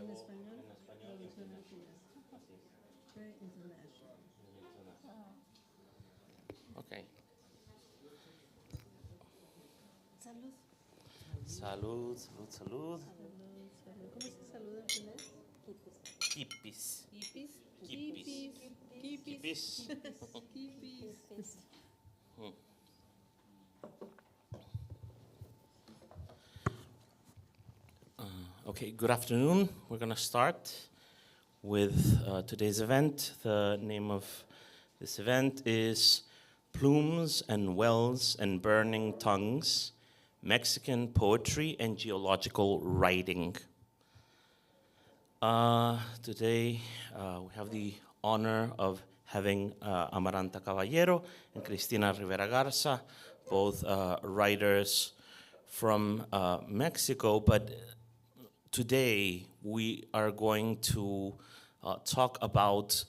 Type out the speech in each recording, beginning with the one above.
luego español, en español y en traducción al Finnish. finés. Así es. Very international. Okay. Salud. Salud, salud, salud. Salud, salud. ¿Cómo se saluda en finés? Kipis. Kipis. Kipis. Kipis. Kipis. Kipis. Okay, good afternoon. We're going to start with today's event. The name of this event is Plumes and Wells and Burning Tongues, Mexican Poetry and Geological Writing. Today we have the honor of having Amaranta Caballero and Cristina Rivera Garza, both writers from Mexico, but today we are going to talk about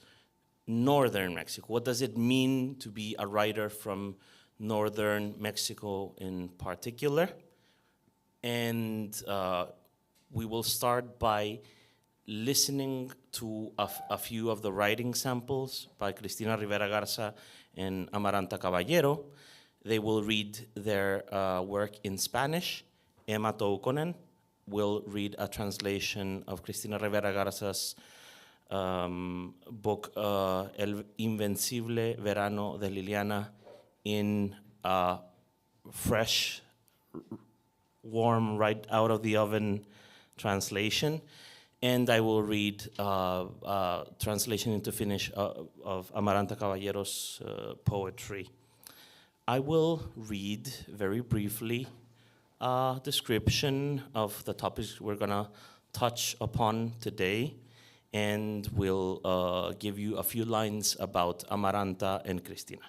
northern Mexico. What does it mean to be a writer from northern Mexico in particular? And we will start by listening to a few of the writing samples by Cristina Rivera Garza and Amaranta Caballero. They will read their work in Spanish. Emma Toukonen will read a translation of Cristina Rivera Garza's book El Invencible Verano de Liliana in a fresh, warm, right out of the oven translation. And I will read translation into Finnish of Amaranta Caballero's poetry. I will read very briefly a description of the topics we're gonna touch upon today, and we'll give you a few lines about Amaranta and Cristina.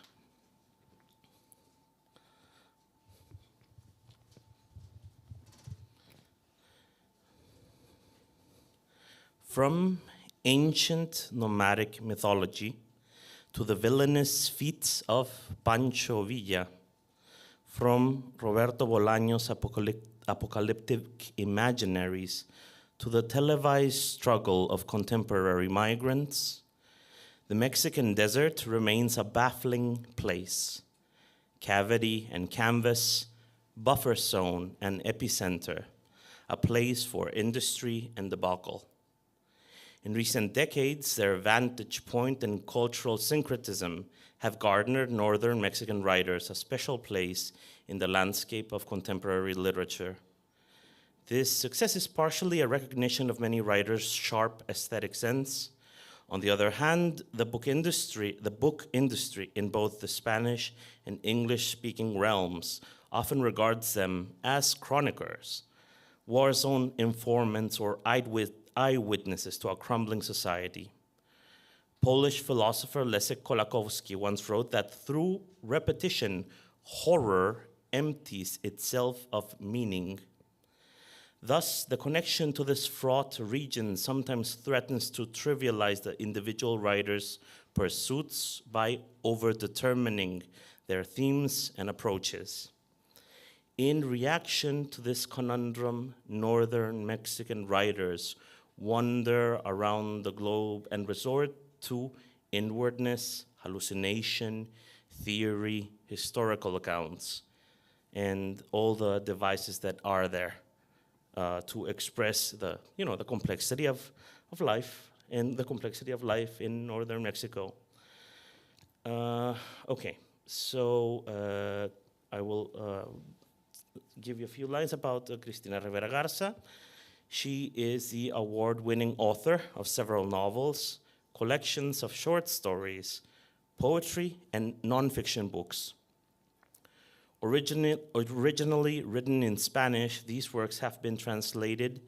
From ancient nomadic mythology to the villainous feats of Pancho Villa, from Roberto Bolaño's apocalyptic imaginaries to the televised struggle of contemporary migrants, the Mexican desert remains a baffling place. Cavity and canvas, buffer zone and epicenter, a place for industry and debacle. In recent decades, their vantage point and cultural syncretism have garnered northern Mexican writers a special place in the landscape of contemporary literature. This success is partially a recognition of many writers' sharp aesthetic sense. On the other hand, the book industry in both the Spanish and English-speaking realms often regards them as chroniclers, war zone informants, or eyewitnesses to a crumbling society. Polish philosopher Leszek Kolakowski once wrote that through repetition, horror empties itself of meaning. Thus, the connection to this fraught region sometimes threatens to trivialize the individual writer's pursuits by overdetermining their themes and approaches. In reaction to this conundrum, northern Mexican writers wander around the globe and resort to inwardness, hallucination, theory, historical accounts, and all the devices that are there to express the complexity of life and the complexity of life in northern Mexico. Okay, so I will give you a few lines about Cristina Rivera Garza. She is the award-winning author of several novels, collections of short stories, poetry, and nonfiction books. Originally written in Spanish, these works have been translated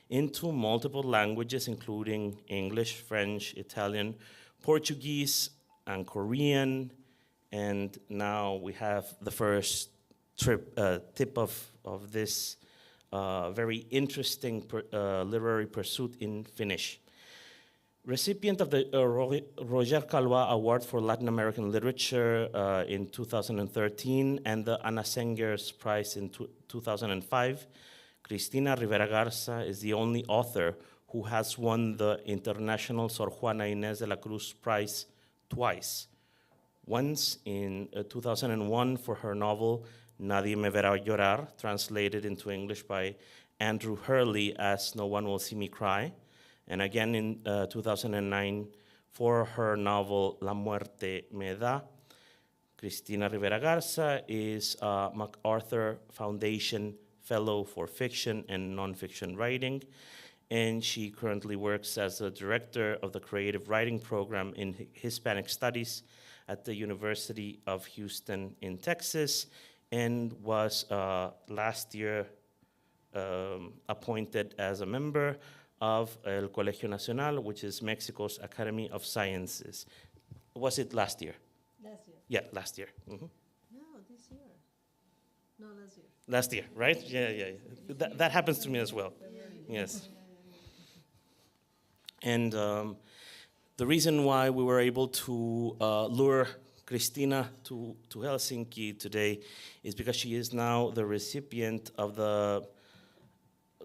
into multiple languages, including English, French, Italian, Portuguese, and Korean. And now we have the first tip of this very interesting literary pursuit in Finnish. Recipient of the Roger Calva Award for Latin American Literature in 2013 and the Ana Sengers Prize in 2005, Cristina Rivera Garza is the only author who has won the International Sor Juana Inés de la Cruz Prize twice. Once in 2001 for her novel Nadie me verá llorar, translated into English by Andrew Hurley as No One Will See Me Cry, and again in 2009 for her novel La Muerte Me Da. Cristina Rivera Garza is a MacArthur Foundation Fellow for Fiction and Nonfiction Writing, and she currently works as the director of the Creative Writing Program in Hispanic Studies at the University of Houston in Texas, and was last year appointed as a member of El Colegio Nacional, which is Mexico's Academy of Sciences. Was it last year? Last year. Yeah, last year. Mhm. No, this year. No, last year. Last year, right? Yeah. That happens to me as well. Yes. And the reason why we were able to lure Cristina to Helsinki today is because she is now the recipient of the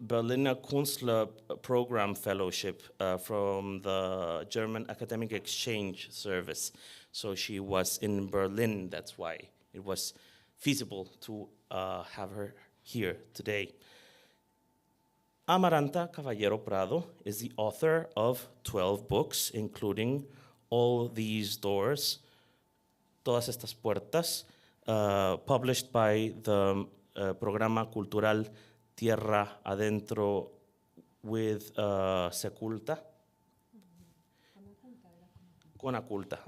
Berliner Künstler Program Fellowship from the German Academic Exchange Service. So she was in Berlin, that's why it was feasible to have her here today. Amaranta Caballero Prado is the author of 12 books, including All These Doors, Todas Estas Puertas, published by the Programa Cultural Tierra Adentro with Seculta. Conaculta,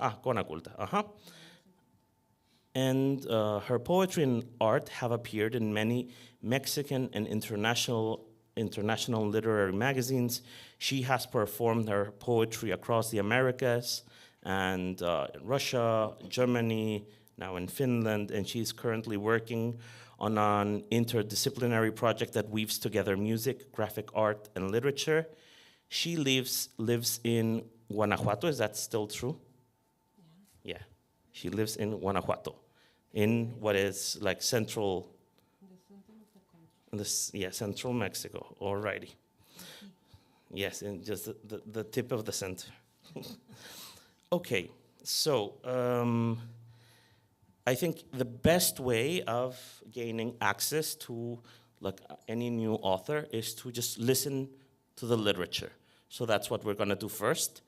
And her poetry and art have appeared in many Mexican and international literary magazines. She has performed her poetry across the Americas and in Russia, Germany, now in Finland, and she's currently working on an interdisciplinary project that weaves together music, graphic art, and literature. She lives in Guanajuato. Is that still true? Yeah. She lives in Guanajuato, in what is like central. Central Mexico. Alrighty. Yes, and just the tip of the center. Okay, so I think the best way of gaining access to like any new author is to just listen to the literature. So that's what we're going to do first.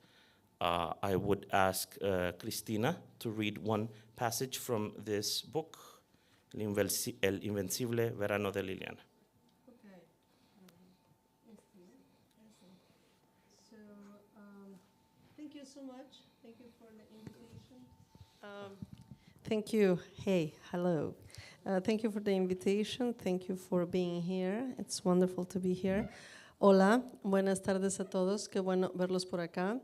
I would ask Cristina to read one passage from this book, El Invencible Verano de Liliana. Okay. So, thank you so much. Thank you for the invitation. Thank you. Hey, hello. Thank you for the invitation. Thank you for being here. It's wonderful to be here. Hola, buenas tardes a todos. Qué bueno verlos por acá.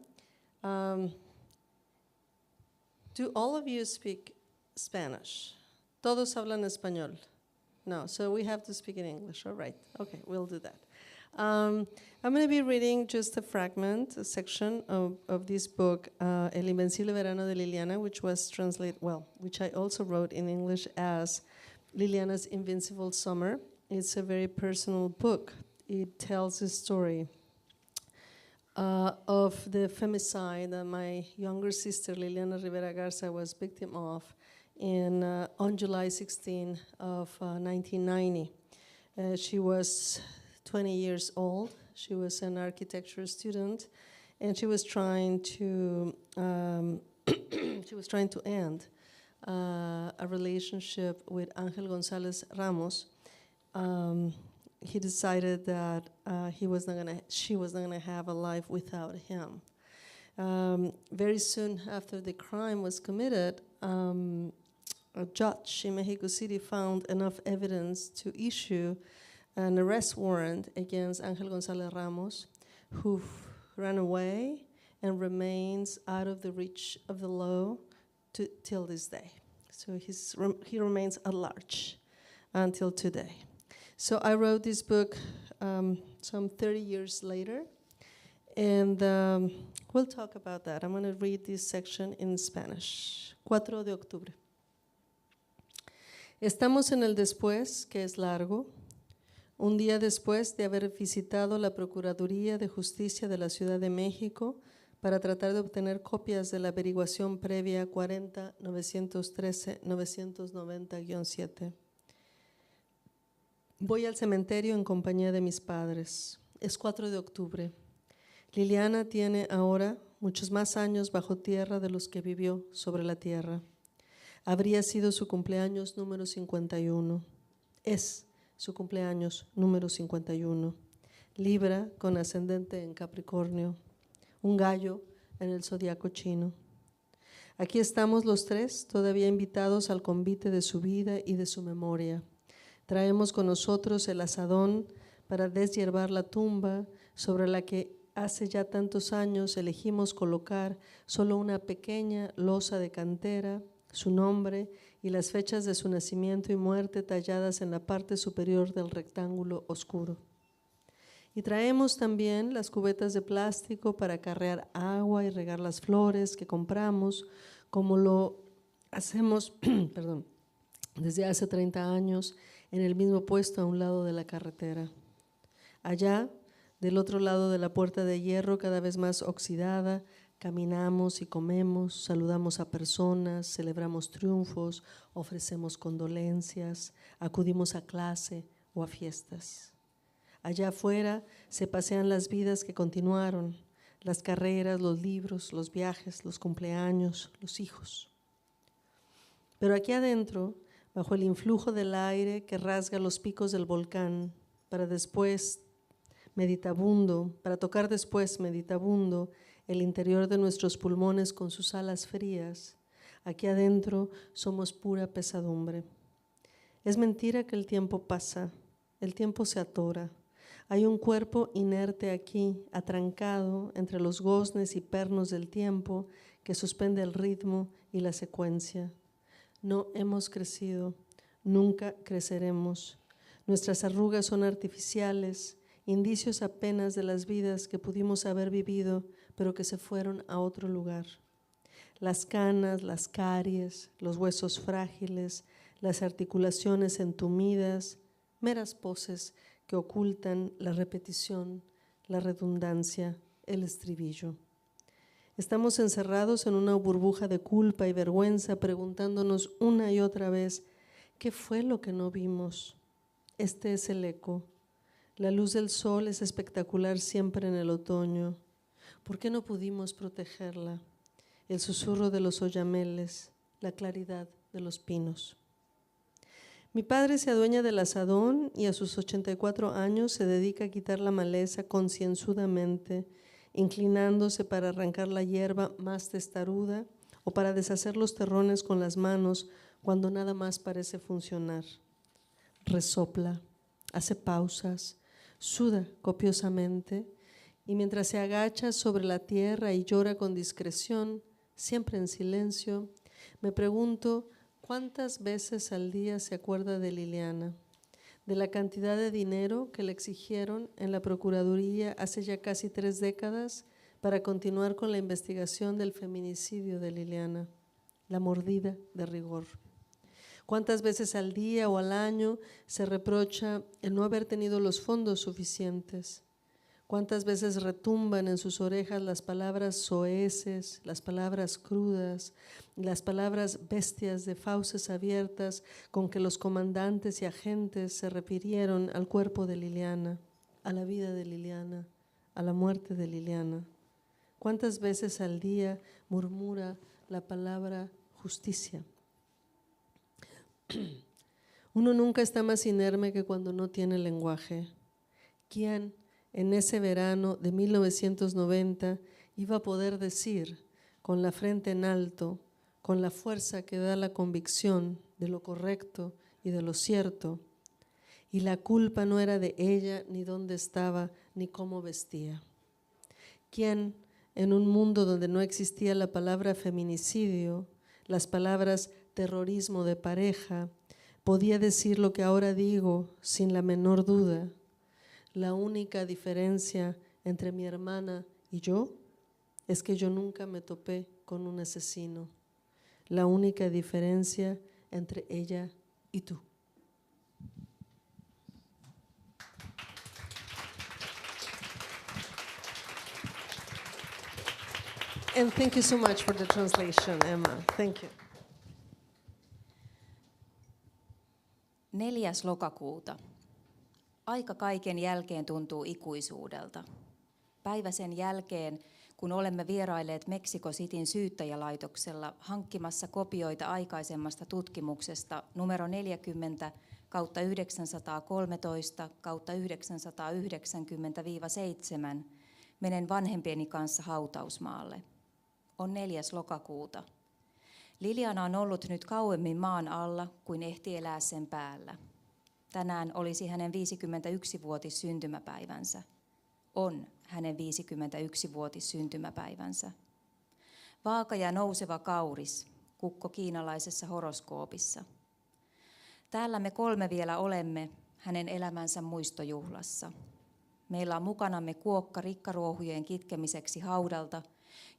Do all of you speak Spanish? Todos hablan español? No, so we have to speak in English. All right. Okay, we'll do that. I'm going to be reading just a fragment, a section of this book, El Invencible Verano de Liliana, which was which I also wrote in English as Liliana's Invincible Summer. It's a very personal book. It tells the story of the femicide that my younger sister, Liliana Rivera Garza, was victim of on July 16 of 1990. She was 20 years old. She was an architecture student, and she was trying to end a relationship with Ángel González Ramos. He decided that she was not gonna have a life without him. Very soon after the crime was committed, a judge in Mexico City found enough evidence to issue an arrest warrant against Ángel González Ramos, who ran away and remains out of the reach of the law till this day. So he remains at large until today. So I wrote this book some 30 years later, and we'll talk about that. I'm going to read this section in Spanish. 4 de octubre. Estamos en el después, que es largo. Un día después de haber visitado la Procuraduría de Justicia de la Ciudad de México para tratar de obtener copias de la averiguación previa 40-913-990-7. Voy al cementerio en compañía de mis padres. Es 4 de octubre. Liliana tiene ahora muchos más años bajo tierra de los que vivió sobre la tierra. Habría sido su cumpleaños número 51. Es su cumpleaños número 51. Libra con ascendente en Capricornio. Un gallo en el zodiaco chino. Aquí estamos los tres, todavía invitados al convite de su vida y de su memoria. Traemos con nosotros el azadón para deshiervar la tumba sobre la que hace ya tantos años elegimos colocar solo una pequeña losa de cantera, su nombre y las fechas de su nacimiento y muerte talladas en la parte superior del rectángulo oscuro. Y traemos también las cubetas de plástico para acarrear agua y regar las flores que compramos, como lo hacemos desde hace 30 años en el mismo puesto a un lado de la carretera. Allá, del otro lado de la puerta de hierro cada vez más oxidada, caminamos y comemos, saludamos a personas, celebramos triunfos, ofrecemos condolencias, acudimos a clase o a fiestas. Allá afuera se pasean las vidas que continuaron, las carreras, los libros, los viajes, los cumpleaños, los hijos. Pero aquí adentro, bajo el influjo del aire que rasga los picos del volcán, para tocar después meditabundo el interior de nuestros pulmones con sus alas frías, aquí adentro somos pura pesadumbre. Es mentira que el tiempo pasa, el tiempo se atora. Hay un cuerpo inerte aquí, atrancado entre los goznes y pernos del tiempo que suspende el ritmo y la secuencia. No hemos crecido, nunca creceremos. Nuestras arrugas son artificiales, indicios apenas de las vidas que pudimos haber vivido, pero que se fueron a otro lugar. Las canas, las caries, los huesos frágiles, las articulaciones entumidas, meras poses que ocultan la repetición, la redundancia, el estribillo. Estamos encerrados en una burbuja de culpa y vergüenza, preguntándonos una y otra vez, ¿qué fue lo que no vimos? Este es el eco. La luz del sol es espectacular siempre en el otoño. ¿Por qué no pudimos protegerla? El susurro de los oyameles, la claridad de los pinos. Mi padre se adueña del azadón y a sus 84 años se dedica a quitar la maleza concienzudamente, inclinándose para arrancar la hierba más testaruda o para deshacer los terrones con las manos cuando nada más parece funcionar. Resopla, hace pausas, suda copiosamente y mientras se agacha sobre la tierra y llora con discreción, siempre en silencio, me pregunto ¿cuántas veces al día se acuerda de Liliana? De la cantidad de dinero que le exigieron en la Procuraduría hace ya casi 3 décadas para continuar con la investigación del feminicidio de Liliana, la mordida de rigor. ¿Cuántas veces al día o al año se reprocha el no haber tenido los fondos suficientes? ¿Cuántas veces retumban en sus orejas las palabras soeces, las palabras crudas, las palabras bestias de fauces abiertas con que los comandantes y agentes se refirieron al cuerpo de Liliana, a la vida de Liliana, a la muerte de Liliana? ¿Cuántas veces al día murmura la palabra justicia? Uno nunca está más inerme que cuando no tiene lenguaje. ¿Quién en ese verano de 1990 iba a poder decir, con la frente en alto, con la fuerza que da la convicción de lo correcto y de lo cierto, y la culpa no era de ella, ni dónde estaba, ni cómo vestía? ¿Quién, en un mundo donde no existía la palabra feminicidio, las palabras terrorismo de pareja, podía decir lo que ahora digo sin la menor duda? La única diferencia entre mi hermana y yo es que yo nunca me topé con un asesino. La única diferencia entre ella y tú. And thank you so much for the translation, Emma. Thank you. 4. lokakuuta. Aika kaiken jälkeen tuntuu ikuisuudelta. Päivä sen jälkeen, kun olemme vierailleet Mexico Cityn syyttäjälaitoksella hankkimassa kopioita aikaisemmasta tutkimuksesta numero 40/913/990-7, menen vanhempieni kanssa hautausmaalle. On 4. lokakuuta. Liliana on ollut nyt kauemmin maan alla kuin ehti elää sen päällä. Tänään olisi hänen 51-vuotis syntymäpäivänsä. On hänen 51-vuotis syntymäpäivänsä. Vaaka ja nouseva kauris, kukko kiinalaisessa horoskoopissa. Täällä me 3 vielä olemme hänen elämänsä muistojuhlassa. Meillä on mukanamme kuokka rikkaruohujen kitkemiseksi haudalta,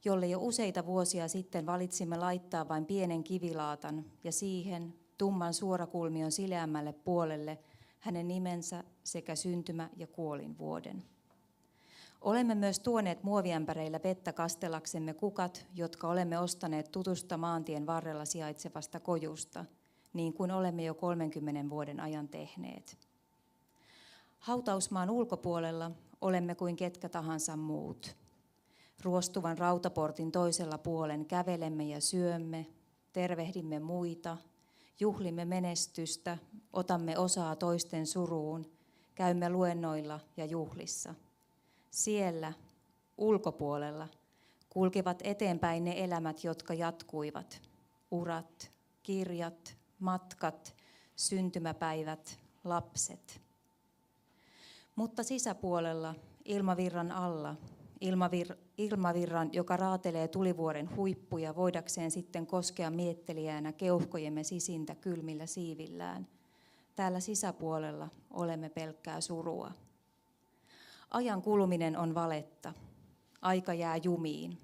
jolle jo useita vuosia sitten valitsimme laittaa vain pienen kivilaatan ja siihen tumman suorakulmion sileämmälle puolelle hänen nimensä sekä syntymä- ja kuolinvuoden. Olemme myös tuoneet muoviämpäreillä vettä kastellaksemme kukat, jotka olemme ostaneet tutusta maantien varrella sijaitsevasta kojusta, niin kuin olemme jo 30 vuoden ajan tehneet. Hautausmaan ulkopuolella olemme kuin ketkä tahansa muut. Ruostuvan rautaportin toisella puolen kävelemme ja syömme, tervehdimme muita, juhlimme menestystä, otamme osaa toisten suruun, käymme luennoilla ja juhlissa. Siellä, ulkopuolella, kulkevat eteenpäin ne elämät, jotka jatkuivat. Urat, kirjat, matkat, syntymäpäivät, lapset. Mutta sisäpuolella, ilmavirran alla, ilmavirran, joka raatelee tulivuoren huippuja voidakseen sitten koskea miettelijänä keuhkojemme sisintä kylmillä siivillään. Täällä sisäpuolella olemme pelkkää surua. Ajan kuluminen on valetta. Aika jää jumiin.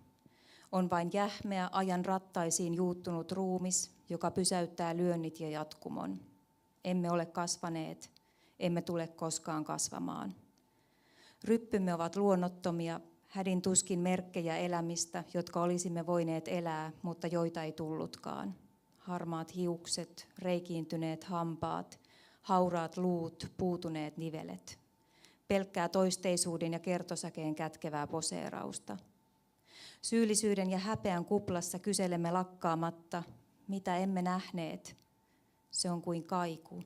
On vain jähmeä ajan rattaisiin juuttunut ruumis, joka pysäyttää lyönnit ja jatkumon. Emme ole kasvaneet, emme tule koskaan kasvamaan. Ryppymme ovat luonnottomia, hädin tuskin merkkejä elämistä, jotka olisimme voineet elää, mutta joita ei tullutkaan. Harmaat hiukset, reikiintyneet hampaat, hauraat luut, puutuneet nivelet. Pelkkää toisteisuuden ja kertosäkeen kätkevää poseerausta. Syyllisyyden ja häpeän kuplassa kyselemme lakkaamatta, mitä emme nähneet. Se on kuin kaiku.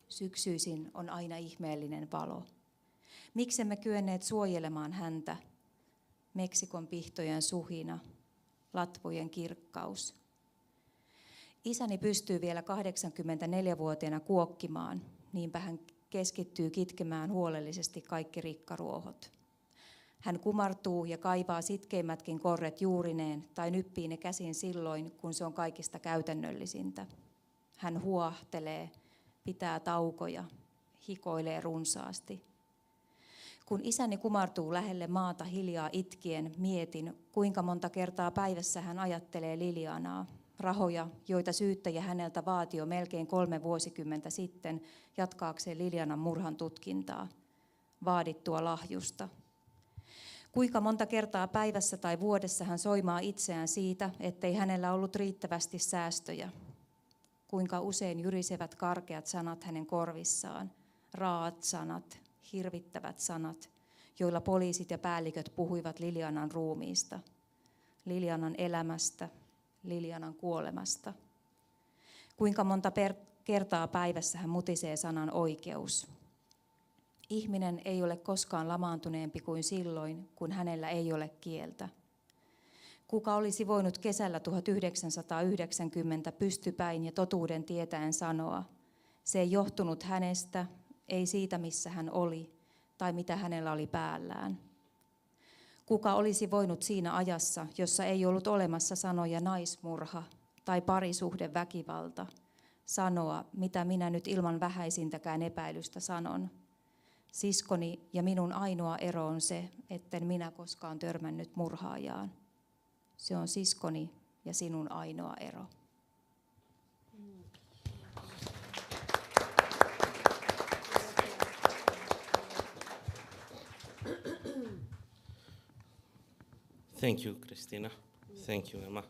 Syksyisin on aina ihmeellinen valo. Miksemme kyenneet suojelemaan häntä? Meksikon pihtojen suhina, latvojen kirkkaus. Isäni pystyy vielä 84-vuotiaana kuokkimaan, niinpä hän keskittyy kitkemään huolellisesti kaikki rikkaruohot. Hän kumartuu ja kaivaa sitkeimmätkin korret juurineen tai nyppii ne käsin silloin, kun se on kaikista käytännöllisintä. Hän huahtelee, pitää taukoja, hikoilee runsaasti. Kun isäni kumartuu lähelle maata hiljaa itkien, mietin, kuinka monta kertaa päivässä hän ajattelee Lilianaa, rahoja, joita syyttäjä häneltä vaati jo melkein 3 vuosikymmentä sitten jatkaakseen Lilianan murhan tutkintaa, vaadittua lahjusta. Kuinka monta kertaa päivässä tai vuodessa hän soimaa itseään siitä, ettei hänellä ollut riittävästi säästöjä. Kuinka usein jyrisevät karkeat sanat hänen korvissaan, raat sanat, hirvittävät sanat, joilla poliisit ja päälliköt puhuivat Lilianan ruumiista, Lilianan elämästä, Lilianan kuolemasta. Kuinka monta kertaa päivässä hän mutisee sanan oikeus. Ihminen ei ole koskaan lamaantuneempi kuin silloin, kun hänellä ei ole kieltä. Kuka olisi voinut kesällä 1990 pystypäin ja totuuden tietäen sanoa, se ei johtunut hänestä, ei siitä missä hän oli tai mitä hänellä oli päällään. Kuka olisi voinut siinä ajassa, jossa ei ollut olemassa sanoja naismurha tai parisuhdeväkivalta, sanoa, mitä minä nyt ilman vähäisintäkään epäilystä sanon. Siskoni ja minun ainoa ero on se, etten minä koskaan törmännyt murhaajaan. Se on siskoni ja sinun ainoa ero. Thank you, Cristina. Thank you, Emma.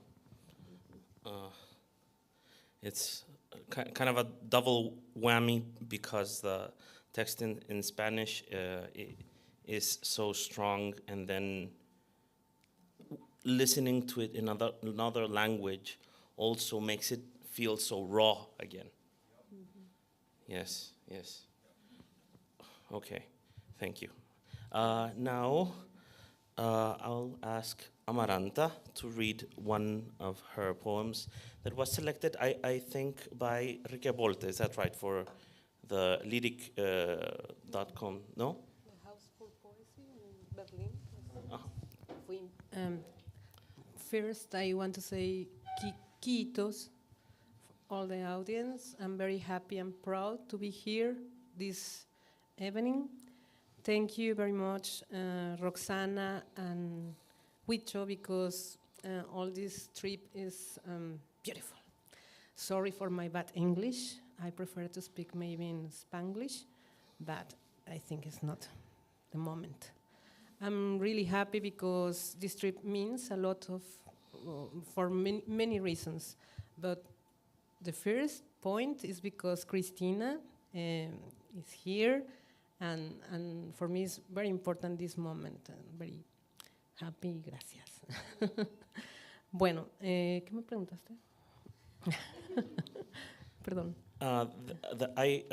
It's kind of a double whammy because the text in Spanish is so strong, and then listening to it in another language also makes it feel so raw again. Yes, yes. Okay, thank you. Now, I'll ask Amaranta to read one of her poems that was selected, I think, by Rikke Bolte. Is that right? For the lyric.com, no? The House for Poesy in Berlin. Uh-huh. First, I want to say Kiitos, all the audience. I'm very happy and proud to be here this evening. Thank you very much, Roxana and Huicho, because all this trip is beautiful. Sorry for my bad English. I prefer to speak maybe in Spanglish, but I think it's not the moment. I'm really happy because this trip means a lot of, for many reasons. But the first point is because Cristina is here, and for me it's very important this moment. I'm very happy, gracias. Bueno, ¿qué me preguntaste? Perdón. I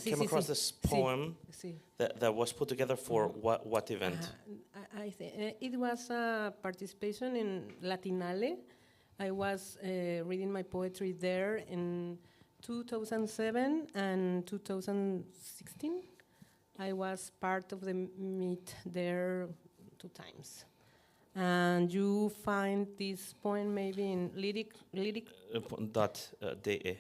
came across this poem Sí. that was put together for what event? I think it was a participation in Latinale. I was reading my poetry there in 2007 and 2016. I was part of the meet there 2 times. And you find this poem maybe in lyric. .de.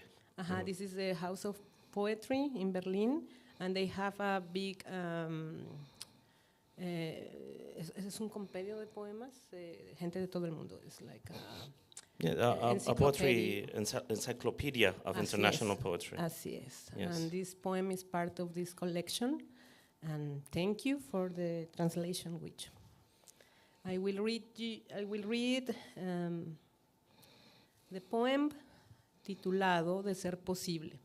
This is the House of Poetry in Berlin, and they have a big. Es un compendio de poemas, gente de todo el mundo. It's like a poetry encyclopedia of international poetry. Así es. Yes. And this poem is part of this collection. And thank you for the translation, which I will read the poem titulado De ser posible.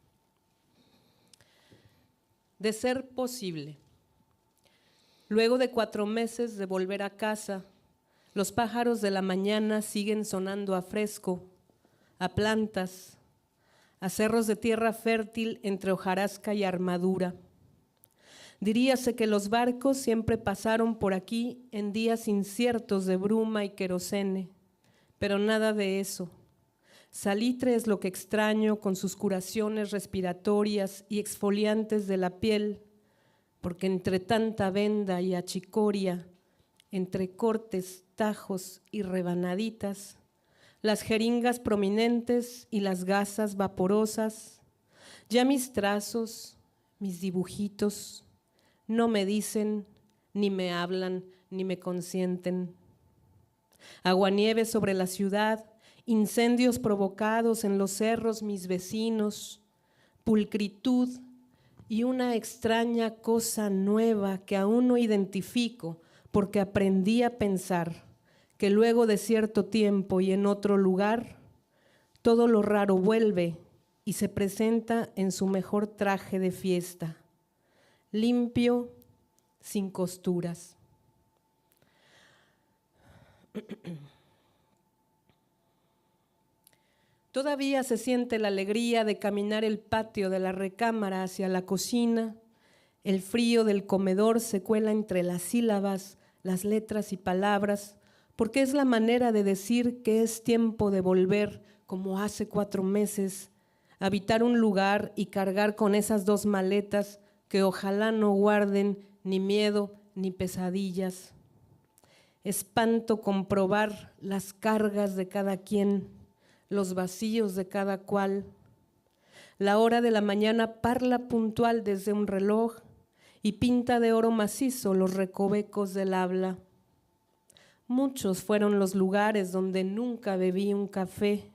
De ser posible. Luego de 4 meses de volver a casa, los pájaros de la mañana siguen sonando a fresco, a plantas, a cerros de tierra fértil entre hojarasca y armadura. Diríase que los barcos siempre pasaron por aquí en días inciertos de bruma y querosene, pero nada de eso. Salitre es lo que extraño con sus curaciones respiratorias y exfoliantes de la piel, porque entre tanta venda y achicoria, entre cortes, tajos y rebanaditas, las jeringas prominentes y las gasas vaporosas, ya mis trazos, mis dibujitos, no me dicen, ni me hablan, ni me consienten. Aguanieve sobre la ciudad, incendios provocados en los cerros mis vecinos, pulcritud y una extraña cosa nueva que aún no identifico porque aprendí a pensar que luego de cierto tiempo y en otro lugar, todo lo raro vuelve y se presenta en su mejor traje de fiesta. Limpio, sin costuras. Todavía se siente la alegría de caminar el patio de la recámara hacia la cocina. El frío del comedor se cuela entre las sílabas, las letras y palabras, porque es la manera de decir que es tiempo de volver, como hace 4 meses, a habitar un lugar y cargar con esas 2 maletas que ojalá no guarden ni miedo ni pesadillas. Espanto comprobar las cargas de cada quien, los vacíos de cada cual. La hora de la mañana parla puntual desde un reloj y pinta de oro macizo los recovecos del habla. Muchos fueron los lugares donde nunca bebí un café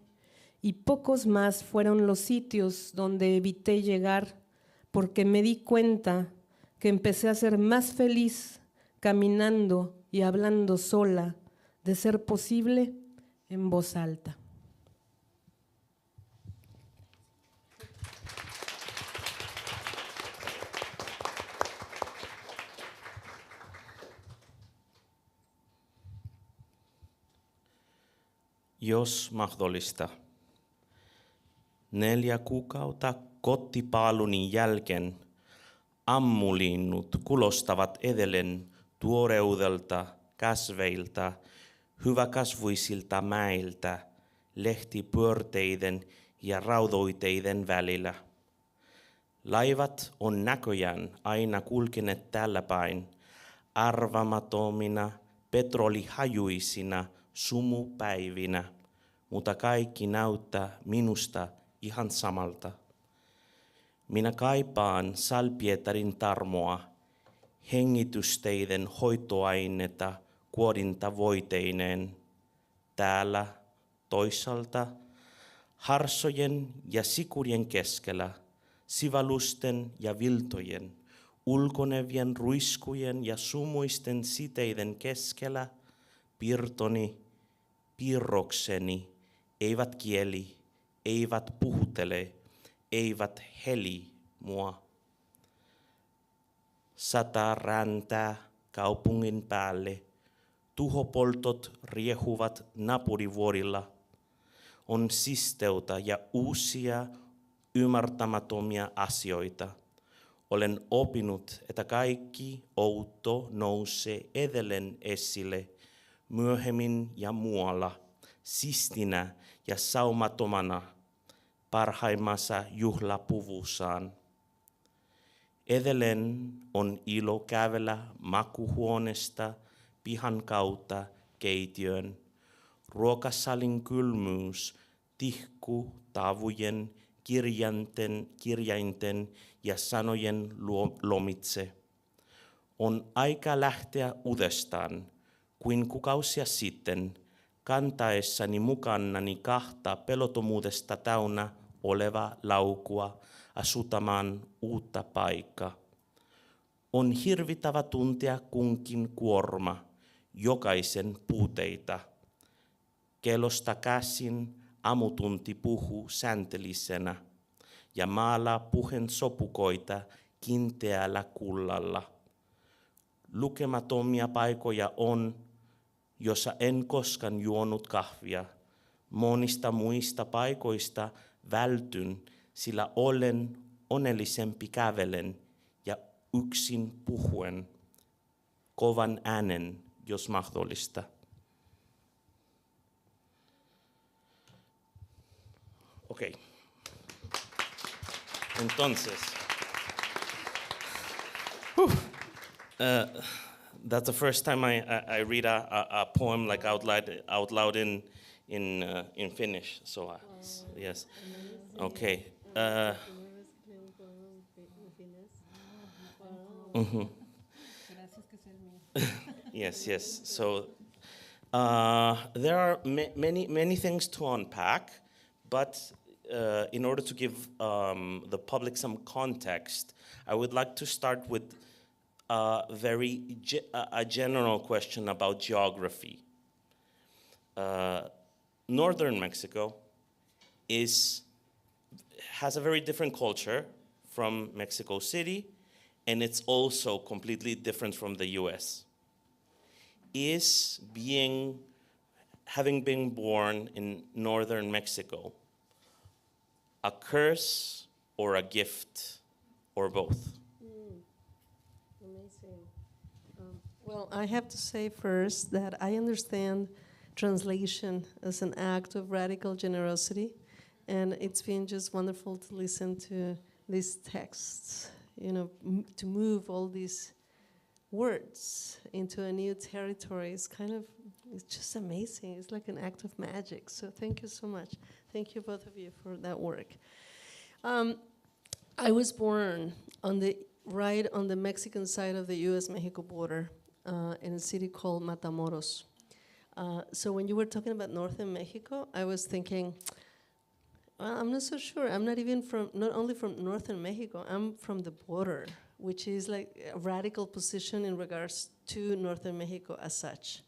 y pocos más fueron los sitios donde evité llegar, porque me di cuenta que empecé a ser más feliz caminando y hablando sola de ser posible en voz alta. Jos mahdollista. 4 kuukautta kotipaaluni jälkeen ammulinnut kuulostavat edelleen tuoreudelta kasveilta, hyväkasvuisilta mäiltä, lehtipyörteiden ja raudoiteiden välillä. Laivat on näköjään aina kulkeneet tällä päin, arvaamattomina, petrolihajuisina sumupäivinä, mutta kaikki näyttää minusta ihan samalta. Minä kaipaan Salpietarin tarmoa, hengitysteiden hoitoaineita kuorintavoiteineen. Täällä toisaalta harsojen ja sikurien keskellä, sivalusten ja viltojen, ulkonevien ruiskujen ja sumuisten siteiden keskellä piirtoni, piirrokseni eivät kieli, eivät puhutele, eivät heli mua. Sataa räntää kaupungin päälle, tuhopoltot riehuvat naapurivuorilla. On sisteuta ja uusia ymmärtämättömiä asioita. Olen oppinut, että kaikki outo nousee edelleen esille myöhemmin ja muualla, sistinä ja saumattomana parhaimmassa juhlapuvussaan. Edelleen on ilo kävellä makuhuoneesta pihan kautta keittiöön. Ruokasalin kylmyys tihkuu tavujen, kirjainten ja sanojen lomitse. On aika lähteä uudestaan, kuin kuukausia sitten, kantaessani mukanani 2 pelottomuudesta täynnä oleva laukua asuttamaan uutta paikkaa. On hirvittävä tuntea kunkin kuorma, jokaisen puuteita. Kellosta käsin aamutunti puhuu säntelisenä ja maalaa puheen sopukoita kiinteällä kullalla. Lukemattomia paikoja on, jossa en koskaan juonut kahvia. Monista muista paikoista vältyn, sillä olen onnellisempi kävelen ja yksin puhuen, kovan äänen, jos mahdollista. Okay. Entonces, that's the first time I read a poem like out loud in Finnish. So yes, okay. Yes. So there are many things to unpack, but in order to give the public some context, I would like to start with a general question about geography. Northern Mexico has a very different culture from Mexico City, and it's also completely different from the US. Having been born in northern Mexico a curse or a gift or both? Amazing. Well, I have to say first that I understand translation as an act of radical generosity, and it's been just wonderful to listen to these texts, to move all these words into a new territory. It's just amazing. It's like an act of magic. So thank you so much. Thank you, both of you, for that work. I was born right on the Mexican side of the U.S.-Mexico border in a city called Matamoros. So when you were talking about northern Mexico, I was thinking, well, I'm not so sure. I'm not only from northern Mexico, I'm from the border, which is like a radical position in regards to northern Mexico as such.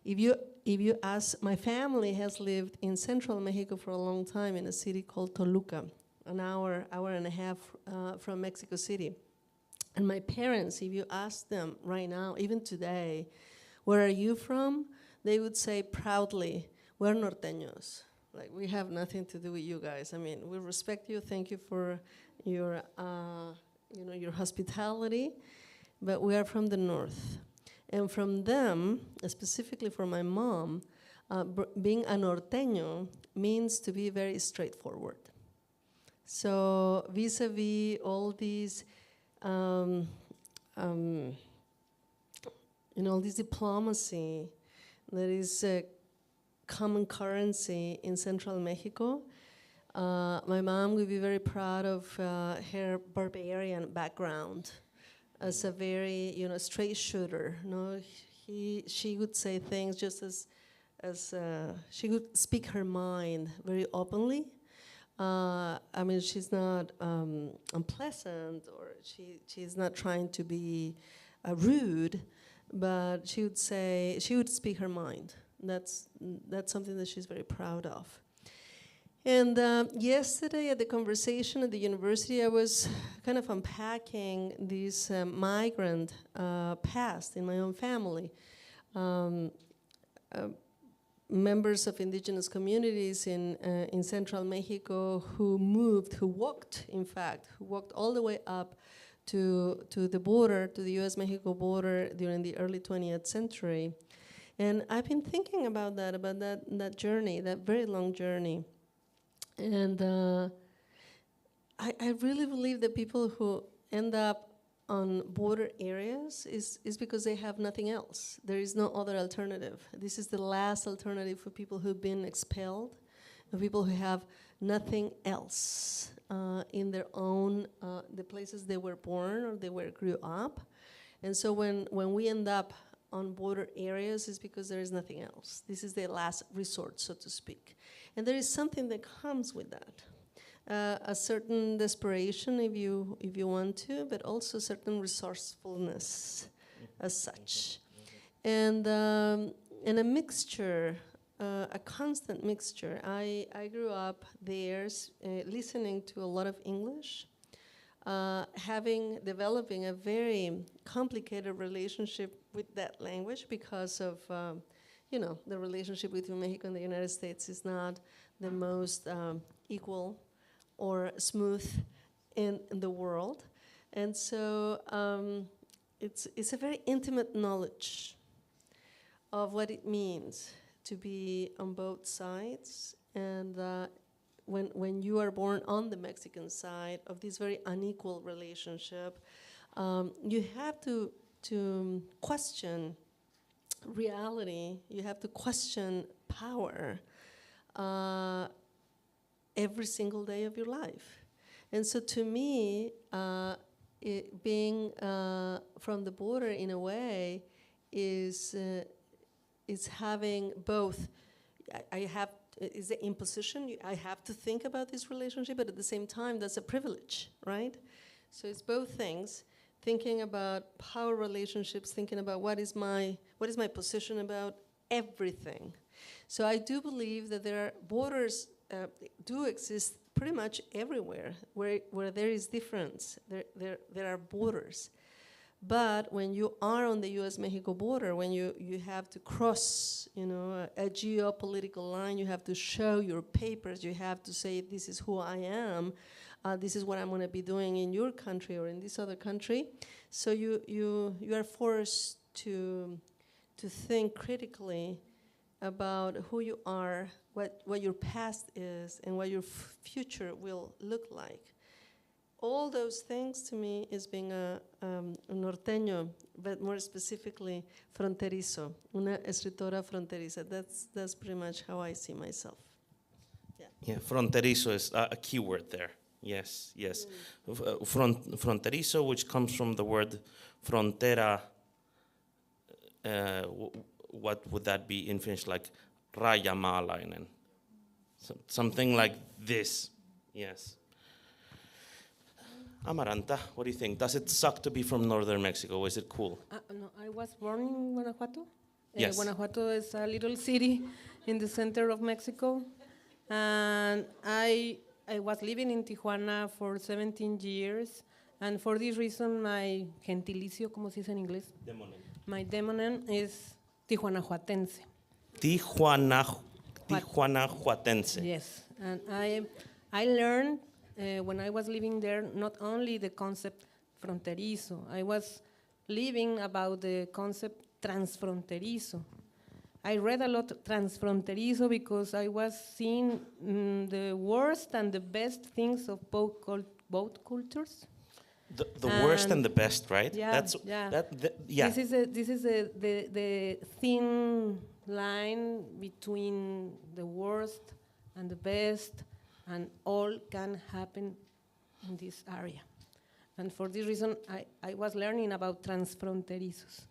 if you ask, my family has lived in central Mexico for a long time in a city called Toluca, an hour and a half from Mexico City. And my parents, if you ask them right now, even today, where are you from? They would say proudly, we're norteños. Like, we have nothing to do with you guys. I mean, we respect you. Thank you for your, your hospitality, but we are from the north. And from them, specifically for my mom, being a norteño means to be very straightforward. So vis-a-vis all these, all this diplomacy that is a common currency in central Mexico, my mom would be very proud of her barbarian background as a very, straight shooter. She would say things just as she would speak her mind very openly. I mean, she's not unpleasant, or she's not trying to be rude, but she would speak her mind. That's something that she's very proud of. And yesterday at the conversation at the university, I was kind of unpacking this migrant past in my own family. Members of indigenous communities in central Mexico who walked all the way up to the border, to the US-Mexico border during the early 20th century. And I've been thinking about that journey, that very long journey. And I really believe that people who end up on border areas is because they have nothing else. There is no other alternative. This is the last alternative for people who've been expelled, for people who have nothing else in their own, the places they were born or they grew up. And so when we end up on border areas, it's because there is nothing else. This is the last resort, so to speak. And there is something that comes with that. A certain desperation, if you want to, but also certain resourcefulness as such. And a mixture, a constant mixture. I grew up there listening to a lot of English, developing a very complicated relationship with that language because of, the relationship between Mexico and the United States is not the most equal or smooth in the world. And so it's a very intimate knowledge of what it means to be on both sides. And when you are born on the Mexican side of this very unequal relationship, you have to question reality, you have to question power every single day of your life. And so to me, being from the border in a way is having both. Is the imposition. I have to think about this relationship, but at the same time, that's a privilege, right? So it's both things. Thinking about power relationships, thinking about what is my position about everything. So I do believe that there are borders do exist pretty much everywhere where there is difference. There are borders. But when you are on the US-Mexico border, when you have to cross, a geopolitical line, you have to show your papers, you have to say, this is who I am, this is what I'm going to be doing in your country or in this other country. So you are forced to think critically about who you are, what your past is, and what your future will look like. All those things to me is being a norteño, but more specifically fronterizo, una escritora fronteriza. That's pretty much how I see myself. Yeah, fronterizo is a key word there. Yes. Fronterizo, which comes from the word frontera. What would that be in Finnish? Like rajamaalainen. Something like this. Yes. Amaranta, what do you think? Does it suck to be from northern Mexico? Is it cool? No, I was born in Guanajuato, Yes. Guanajuato is a little city in the center of Mexico. And I was living in Tijuana for 17 years. And for this reason, my gentilicio, como se dice en inglés? My demonym is tijuanajuatense. Tijuanajuatense. Yes, and I learned when I was living there not only the concept fronterizo, I was living about the concept transfronterizo. I read a lot transfronterizo because I was seeing the worst and the best things of both cultures. The worst and the best, right? Yeah, yeah. This is the thin line between the worst and the best, and all can happen in this area. And for this reason, I was learning about transfronterizos.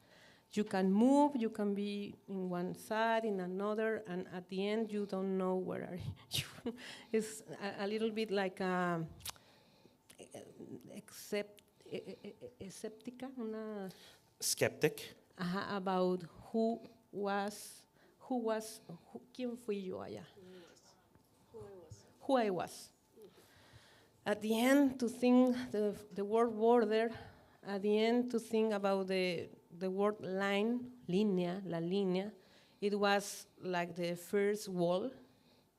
You can move, you can be in one side, in another, and at the end, you don't know where are you. It's a little bit like skeptic. About quién fui yo allá? Who I was. At the end, to think the word border, at the end, to think about the word line, línea, la línea, it was like the first wall,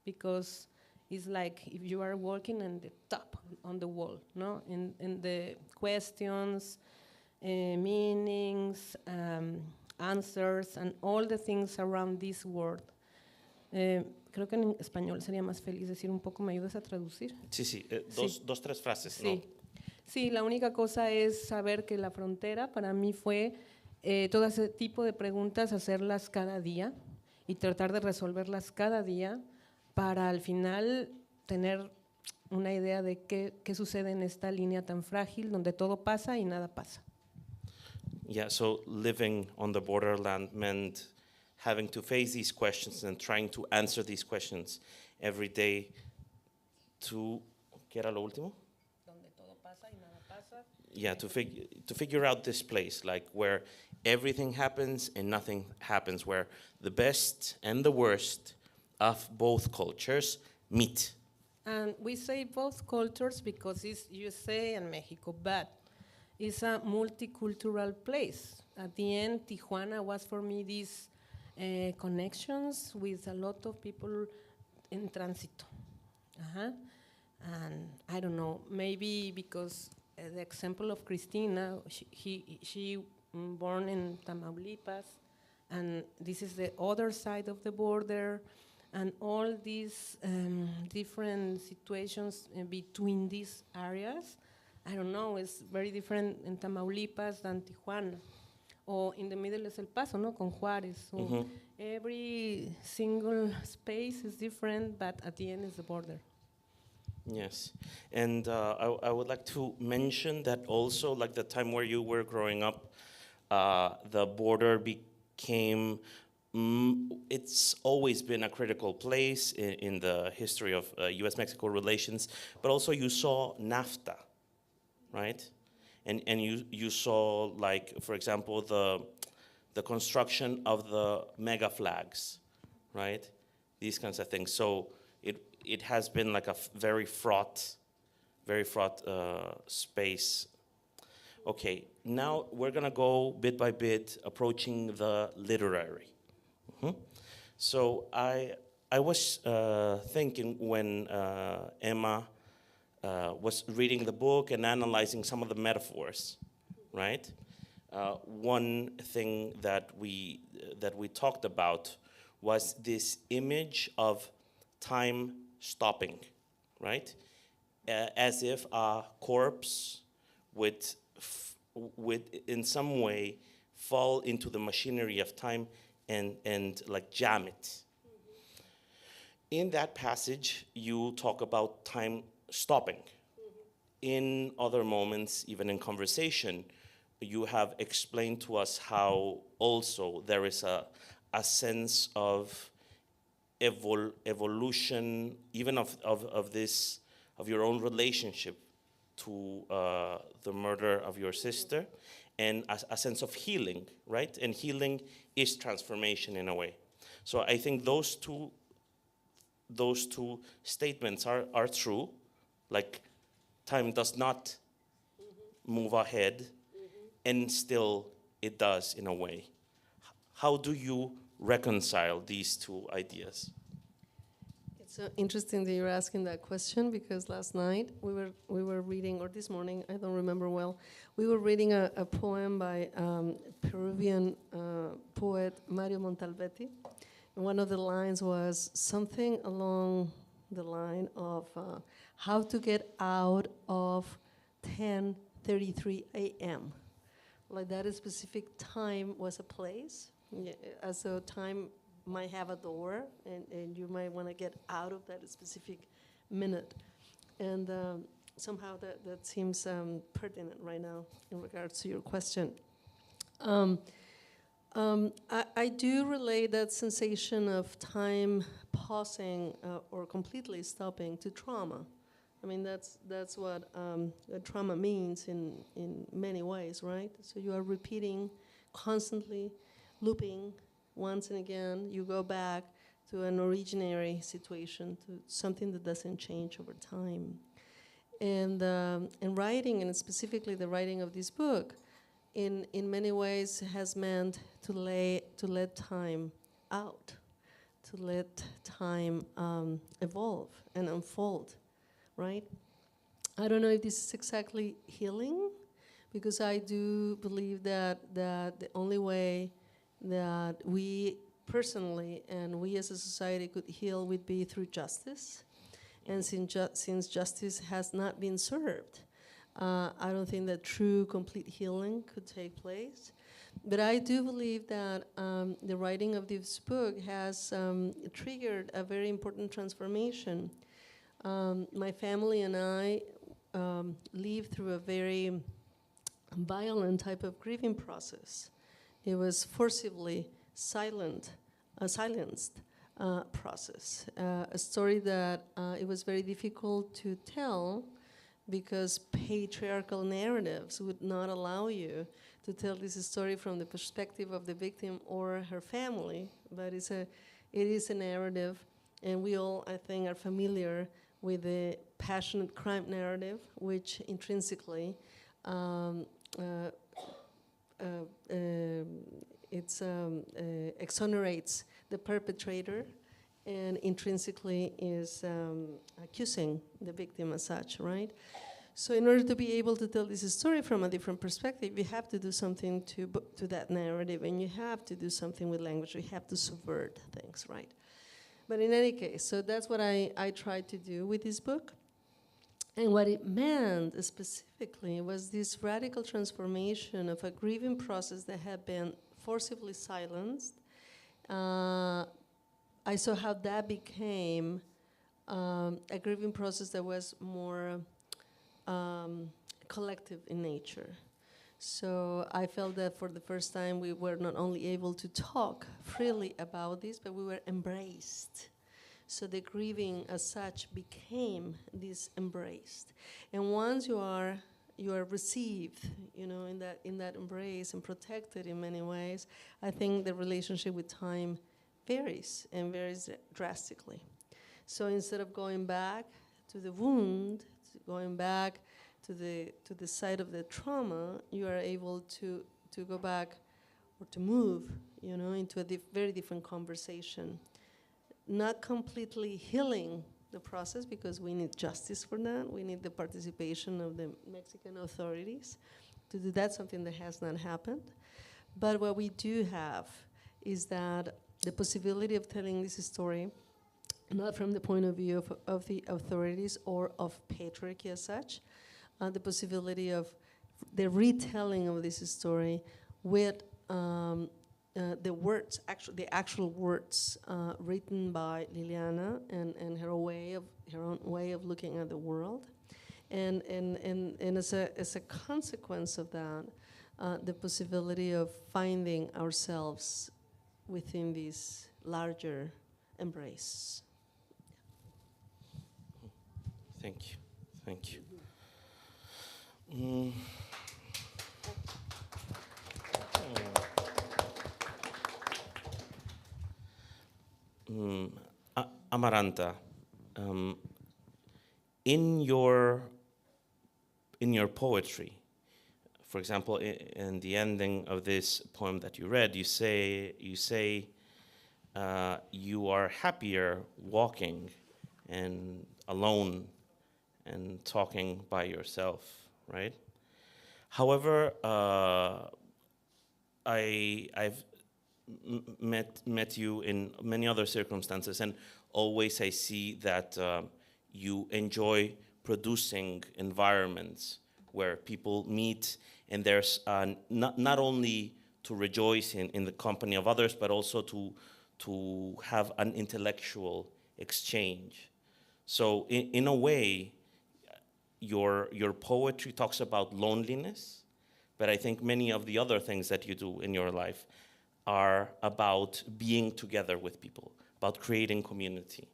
because it's like if you are walking on the top on the wall, no? In the questions, meanings, answers, and all the things around this word. Creo que en español sería más feliz decir un poco, ¿me ayudas a traducir? Sí. Dos, tres frases, Sí. ¿no? Sí, la única cosa es saber que la frontera para mí fue todo ese tipo de preguntas, hacerlas cada día y tratar de resolverlas cada día para al final tener una idea de qué sucede en esta línea tan frágil donde todo pasa y nada pasa. Yeah, so living on the borderland meant having to face these questions and trying to answer these questions every day to, ¿qué era lo último? Donde todo pasa y nada pasa. Yeah, to figure out this place, like where everything happens and nothing happens, where the best and the worst of both cultures meet. And we say both cultures because it's USA and Mexico, but it's a multicultural place. At the end, Tijuana was for me these connections with a lot of people in tránsito. And I don't know, maybe because the example of Cristina, she born in Tamaulipas, and this is the other side of the border, and all these different situations between these areas. I don't know, it's very different in Tamaulipas than Tijuana. Or in the middle is El Paso, no, con Juárez. So every single space is different, but at the end is the border. Yes, and I would like to mention that also, like the time where you were growing up, the border became, it's always been a critical place in the history of US-Mexico relations, but also you saw NAFTA, right? And you saw, like, for example, the construction of the mega flags, right? These kinds of things. So it has been like a very fraught space. Okay, now we're gonna go bit by bit, approaching the literary. So I was thinking when Emma was reading the book and analyzing some of the metaphors, right? One thing that we talked about was this image of time stopping, right? As if a corpse would in some way fall into the machinery of time and like jam it. In that passage, you talk about time stopping. In other moments, even in conversation, you have explained to us how also there is a sense of evolution, even of your own relationship to the murder of your sister, and a sense of healing, right? And healing is transformation in a way. So I think those two statements are true. Like, time does not move ahead, and still it does in a way. How do you reconcile these two ideas? It's so interesting that you're asking that question, because last night we were reading, or this morning, I don't remember well, we were reading a poem by Peruvian poet Mario Montalbetti. And one of the lines was something along the line of how to get out of 10:33 a.m. Like that specific time was a place, as though time might have a door, and you might want to get out of that specific minute. And somehow that seems pertinent right now in regards to your question. I do relate that sensation of time pausing or completely stopping to trauma. I mean, that's what trauma means in many ways, right? So you are repeating constantly, looping once and again. You go back to an originary situation, to something that doesn't change over time. And writing, and specifically the writing of this book, in many ways has meant to let time out, to let time evolve and unfold, right? I don't know if this is exactly healing, because I do believe that the only way that we personally and we as a society could heal would be through justice. And since justice has not been served, I don't think that true, complete healing could take place. But I do believe that the writing of this book has triggered a very important transformation. My family and I lived through a very violent type of grieving process. It was forcibly silenced process. A story that it was very difficult to tell, because patriarchal narratives would not allow you to tell this story from the perspective of the victim or her family. But it is a narrative, and we all, I think, are familiar with the passionate crime narrative, which intrinsically exonerates the perpetrator, and intrinsically is accusing the victim as such, right? So in order to be able to tell this story from a different perspective, you have to do something to that narrative, and you have to do something with language. You have to subvert things, right? But in any case, so that's what I tried to do with this book. And what it meant specifically was this radical transformation of a grieving process that had been forcibly silenced. I saw how that became a grieving process that was more collective in nature. So I felt that for the first time we were not only able to talk freely about this, but we were embraced. So the grieving as such became this embraced. And once you are received, in that embrace and protected in many ways, I think the relationship with time varies, and varies drastically. So instead of going back to the wound, going back to the site of the trauma, you are able to go back, or to move, into a very different conversation. Not completely healing the process, because we need justice for that. We need the participation of the Mexican authorities to do that, something that has not happened. But what we do have is that the possibility of telling this story, not from the point of view of the authorities or of patriarchy as such, the possibility of the retelling of this story with the words, the actual words written by Liliana and her own way of looking at the world, and as a consequence of that, the possibility of finding ourselves within this larger embrace. Thank you. Amaranta, in your poetry, for example, in the ending of this poem that you read, you say you are happier walking and alone and talking by yourself, right? However, I've met you in many other circumstances, and always I see that you enjoy producing environments where people meet, and there's not only to rejoice in the company of others, but also to have an intellectual exchange. So in a way, your poetry talks about loneliness, but I think many of the other things that you do in your life are about being together with people, about creating community.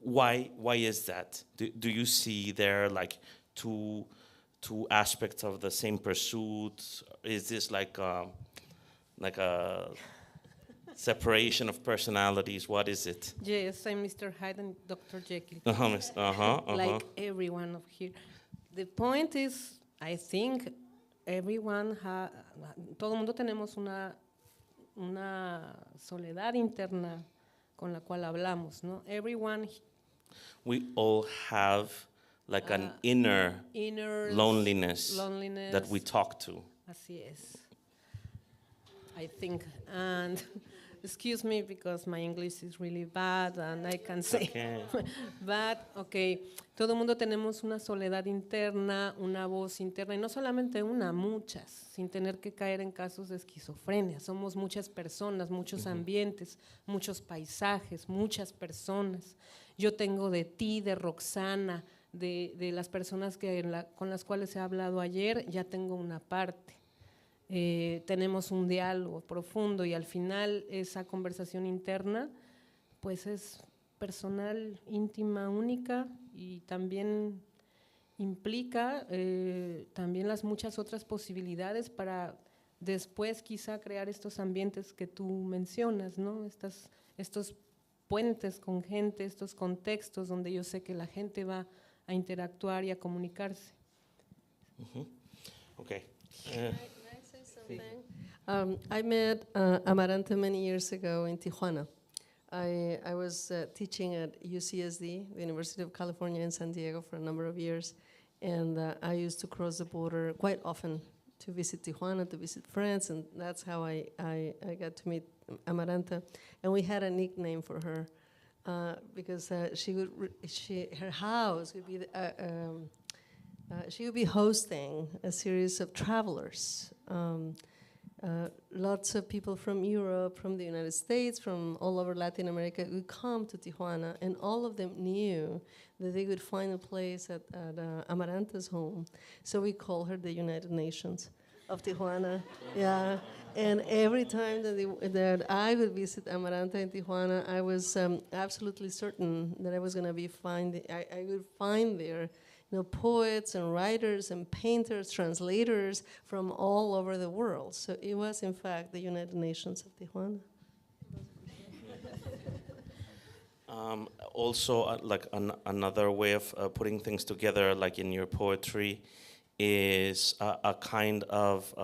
Why is that? Do you see there like two aspects of the same pursuit? Is this like a separation of personalities? What is it? Yes, I'm Mr. Hyde and Dr. Jekyll. Like Everyone of here. The point is, I think everyone todo mundo tenemos una soledad interna con la cual hablamos, ¿no? Everyone. We all have like an inner loneliness that we talk to. Así es. I think, and excuse me because my English is really bad and I can say, Okay. but okay, todo mundo tenemos una soledad interna, una voz interna, y no solamente una, muchas, sin tener que caer en casos de esquizofrenia. Somos muchas personas, muchos ambientes, muchos paisajes, muchas personas. Yo tengo de ti, de Roxana, de las personas con las cuales he hablado ayer, ya tengo una parte. Tenemos un diálogo profundo y al final esa conversación interna pues es personal, íntima, única y también implica también las muchas otras posibilidades para después quizá crear estos ambientes que tú mencionas, ¿no? Estos puentes con gente, estos contextos donde yo sé que la gente va a interactuar y a comunicarse. Okay. I met Amaranta many years ago in Tijuana. I was teaching at UCSD, the University of California in San Diego, for a number of years, and I used to cross the border quite often to visit Tijuana, to visit friends, and that's how I got to meet Amaranta. And we had a nickname for her because her house would be she would be hosting a series of travelers. Lots of people from Europe, from the United States, from all over Latin America would come to Tijuana, and all of them knew that they would find a place at Amaranta's home. So we call her the United Nations of Tijuana. Yeah, and every time that I would visit Amaranta in Tijuana, I was absolutely certain that I was going to be I would find there poets and writers and painters, translators from all over the world. So it was, in fact, the United Nations of Tijuana. Also, like another way of putting things together, like in your poetry, is a kind of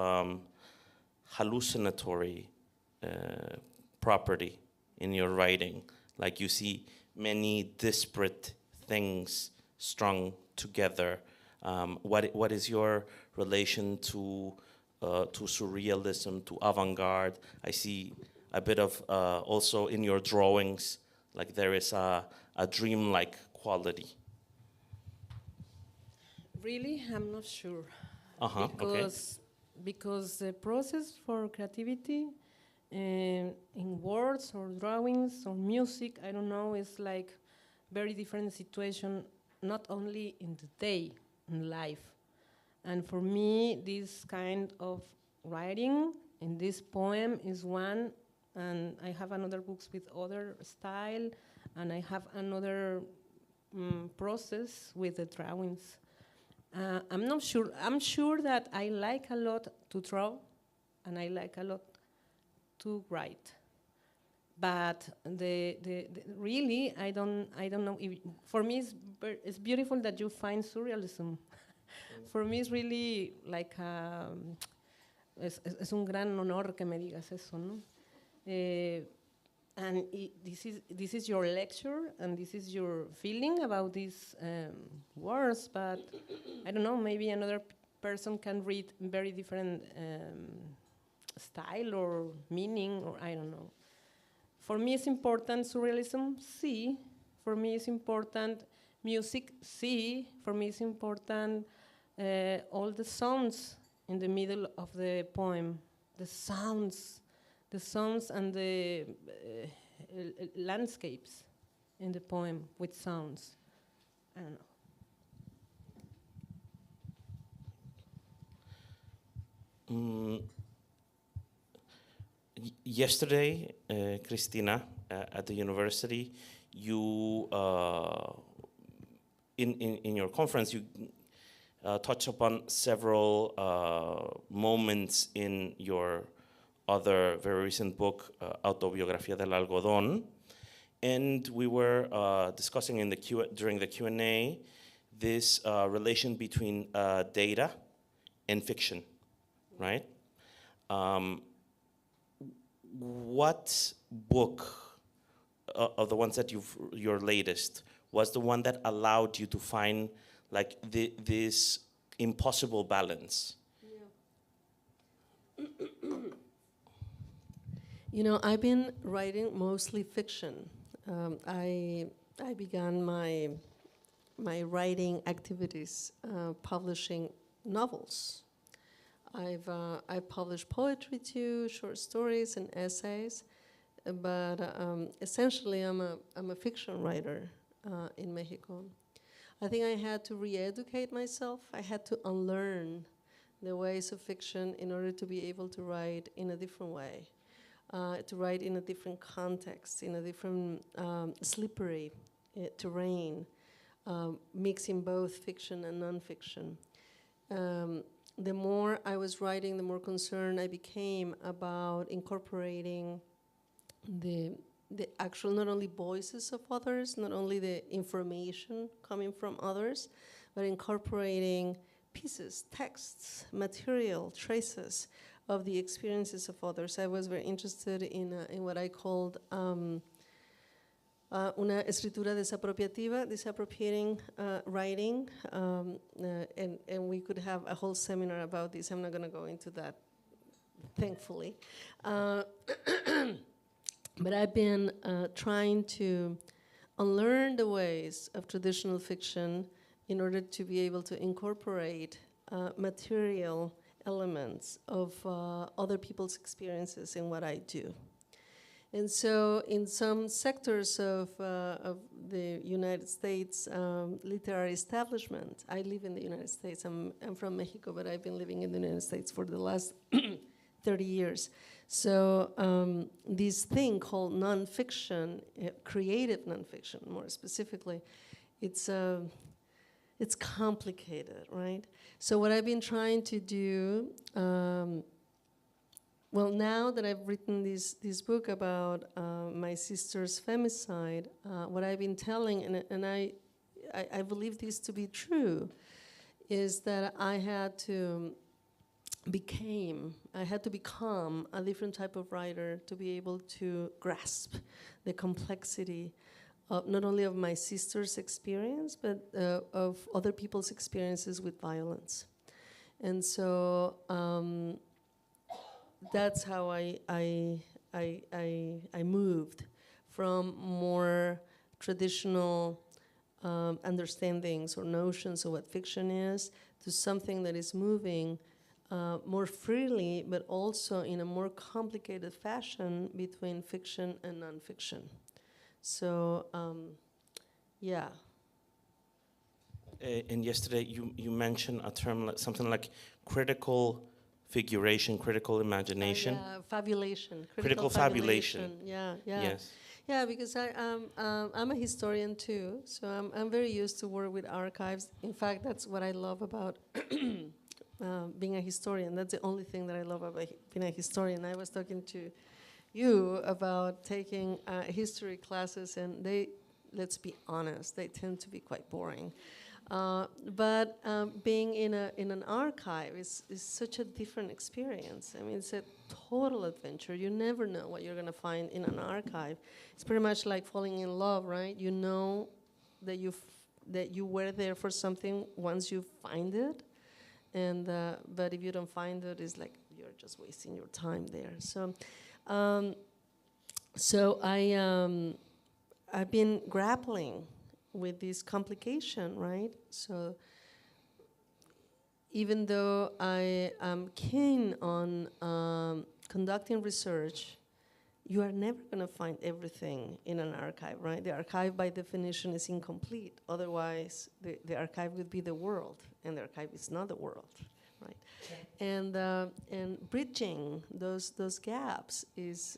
hallucinatory property in your writing. Like you see many disparate things strung together. What is your relation to surrealism, to avant-garde? I see a bit of also in your drawings, like there is a dreamlike quality. Really, I'm not sure. Because the process for creativity in words or drawings or music, I don't know, is like very different situation, not only in the day, in life. And for me, this kind of writing in this poem is one, and I have another books with other style, and I have another process with the drawings. I'm not sure. I'm sure that I like a lot to draw, and I like a lot to write. but really, I don't know. If, for me, it's beautiful that you find surrealism. For me, it's really like es un gran honor que me digas eso, ¿no? And this is your lecture, and this is your feeling about these words, but I don't know, maybe another person can read very different style or meaning, or I don't know. For me, it's important surrealism, sí. For me, it's important music, sí. For me, it's important all the sounds in the middle of the poem, the sounds and the landscapes in the poem with sounds. I don't know. Yesterday, Cristina, at the university, you in your conference you touched upon several moments in your other very recent book, Autobiografía del Algodón, and we were discussing in during the Q&A this relation between data and fiction, right? What book of the ones that your latest was the one that allowed you to find like this impossible balance? You know, I've been writing mostly fiction. I began my writing activities publishing novels. I've published poetry too, short stories and essays, but essentially I'm a fiction writer in Mexico. I think I had to re-educate myself. I had to unlearn the ways of fiction in order to be able to write in a different way, to write in a different context, in a different slippery terrain, mixing both fiction and nonfiction. The more I was writing, the more concerned I became about incorporating the actual, not only voices of others, not only the information coming from others, but incorporating pieces, texts, material, traces of the experiences of others. I was very interested in what I called una escritura desapropiativa, disappropriating writing, and we could have a whole seminar about this. I'm not going to go into that, thankfully. But I've been trying to unlearn the ways of traditional fiction in order to be able to incorporate material elements of other people's experiences in what I do. And so in some sectors of the United States literary establishment, I live in the United States, I'm from Mexico, but I've been living in the United States for the last 30 years. So this thing called nonfiction, creative nonfiction more specifically, it's complicated, right? So what I've been trying to do, well, now that I've written this book about my sister's femicide, what I've been telling, and I believe this to be true, is that I had to become a different type of writer to be able to grasp the complexity of not only of my sister's experience, but of other people's experiences with violence. And so that's how I moved from more traditional understandings or notions of what fiction is to something that is moving more freely, but also in a more complicated fashion between fiction and nonfiction. So, yeah. And yesterday you mentioned a term, something like critical figuration, critical imagination. Yeah, fabulation. Critical fabulation. Yeah. Yes. Yeah, because I'm a historian too, so I'm very used to work with archives. In fact, that's what I love about being a historian. That's the only thing that I love about being a historian. I was talking to you about taking history classes, and they, let's be honest, they tend to be quite boring. But being in an archive is such a different experience. I mean, it's a total adventure. You never know what you're going to find in an archive. It's pretty much like falling in love, right? You know that you were there for something once you find it, and but if you don't find it, it's like you're just wasting your time there. So I've been grappling with this complication, right? So even though I am keen on conducting research, you are never going to find everything in an archive, right? The archive, by definition, is incomplete. Otherwise, the archive would be the world, and the archive is not the world, right? Yeah. And bridging those gaps is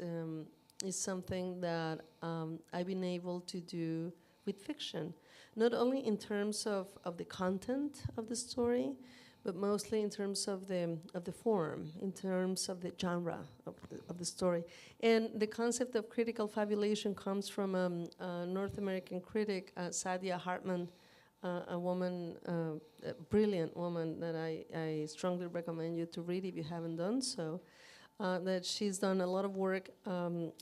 something that I've been able to do with fiction, not only in terms of the content of the story, but mostly in terms of the form, in terms of the genre of the story. And the concept of critical fabulation comes from a North American critic, Sadia Hartman, a woman, a brilliant woman that I strongly recommend you to read if you haven't done so. That she's done a lot of work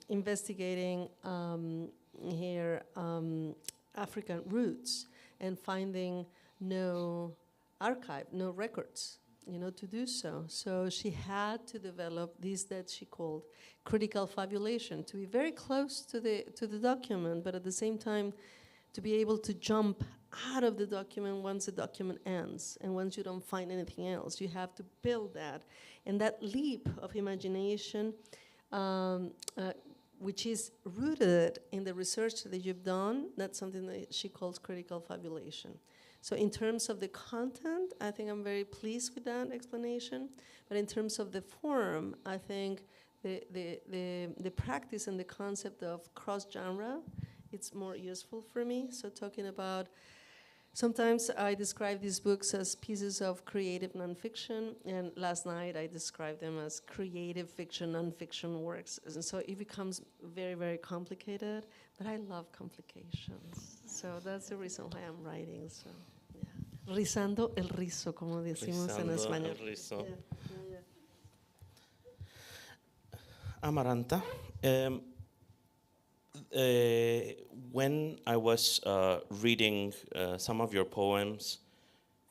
investigating her African roots and finding no archive, no records, to do so. So she had to develop this that she called critical fabulation, to be very close to the document, but at the same time to be able to jump out of the document once the document ends, and once you don't find anything else, you have to build that. And that leap of imagination, which is rooted in the research that you've done, that's something that she calls critical fabulation. So in terms of the content, I think I'm very pleased with that explanation. But in terms of the form, I think the practice and the concept of cross-genre, it's more useful for me. So talking about, sometimes I describe these books as pieces of creative nonfiction, and last night I described them as creative fiction, nonfiction works. And so it becomes very, very complicated, but I love complications. So that's the reason why I'm writing. So, yeah. Rizando el rizo, como decimos en español. El rizo. Yeah. Amaranta, when I was reading some of your poems,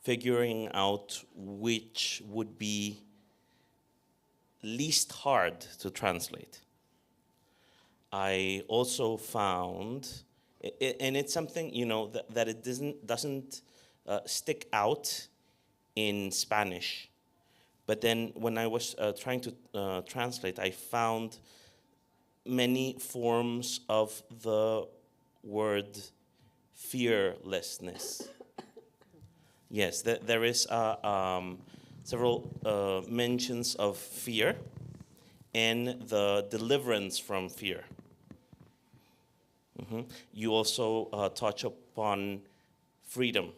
figuring out which would be least hard to translate, I also found, and it's something that it doesn't stick out in Spanish, but then when I was trying to translate, I found many forms of the word fearlessness. Yes, there is several mentions of fear and the deliverance from fear. Mm-hmm. You also touch upon freedom.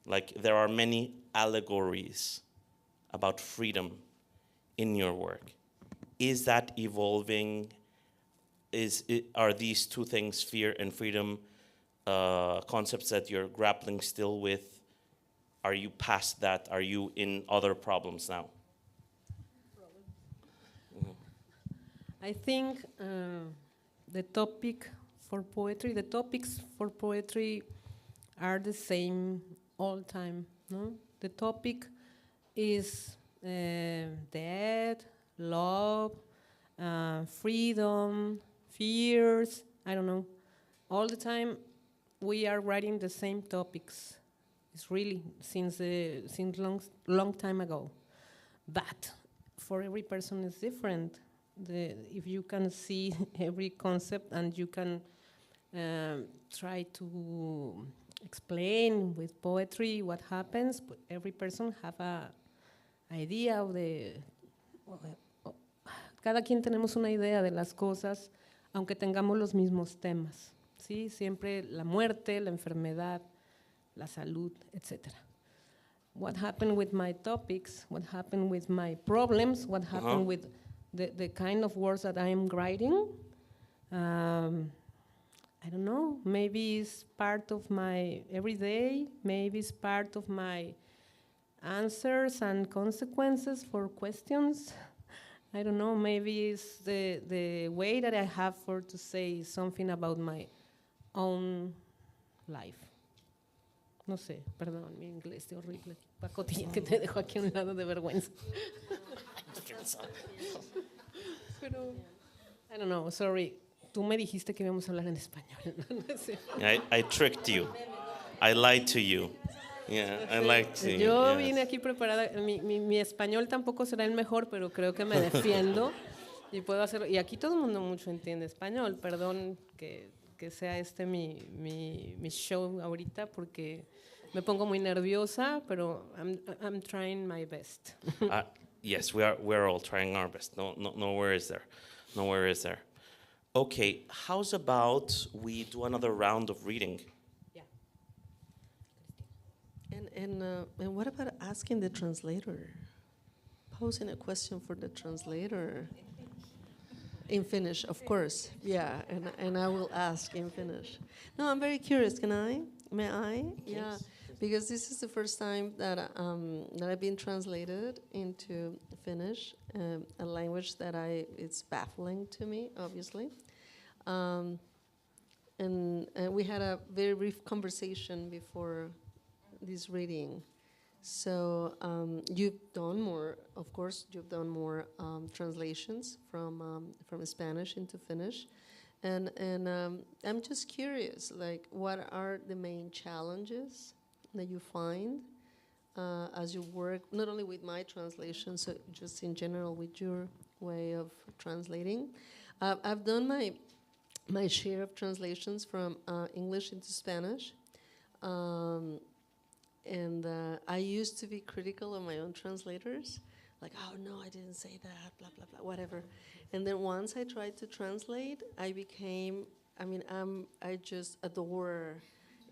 Like there are many allegories about freedom in your work. Is that evolving? Are these two things, fear and freedom, concepts that you're grappling still with? Are you past that? Are you in other problems now? I think the topics for poetry are the same all the time. No? The topic is death, love, freedom, fears, I don't know. All the time we are writing the same topics. It's really since long time ago. But for every person it's different. If you can see every concept and you can try to explain with poetry what happens, but every person have a idea of cada quien tenemos una idea de las cosas, aunque tengamos los mismos temas, ¿sí? Siempre la muerte, la enfermedad, la salud, etc. What happened with my topics, what happened with my problems, what happened with the kind of words that I am writing. I don't know, maybe it's part of my everyday, maybe it's part of my answers and consequences for questions. I don't know, maybe it's the way that I have for to say something about my own life. No sé, perdón, mi inglés es horrible. Paco, que te dejo aquí a un lado de vergüenza. Pero, I don't know, sorry. Tú me dijiste que íbamos a hablar en español. No sé. I tricked you. I lied to you. Yeah, I lied to you. Yo yes. vine aquí preparada. Mi español tampoco será el mejor, pero creo que me defiendo y puedo hacerlo. Y aquí todo el mundo mucho entiende español. Perdón que sea mi show ahorita porque me pongo muy nerviosa, pero I'm trying my best. Yes, we're all trying our best. No worries there. No worries there. Okay, how's about we do another round of reading? Yeah. And what about asking the translator? Posing a question for the translator. In Finnish, of course. Yeah, and I will ask in Finnish. No, I'm very curious. Can I? May I? Yeah, because this is the first time that I've been translated into Finnish, a language that it's baffling to me, obviously. And we had a very brief conversation before this reading. So you've done more, of course, translations from Spanish into Finnish. And I'm just curious, like, what are the main challenges that you find as you work, not only with my translation, so just in general with your way of translating? I've done my share of translations from English into Spanish. And I used to be critical of my own translators, like, oh no, I didn't say that, blah, blah, blah, whatever. And then once I tried to translate, I just adore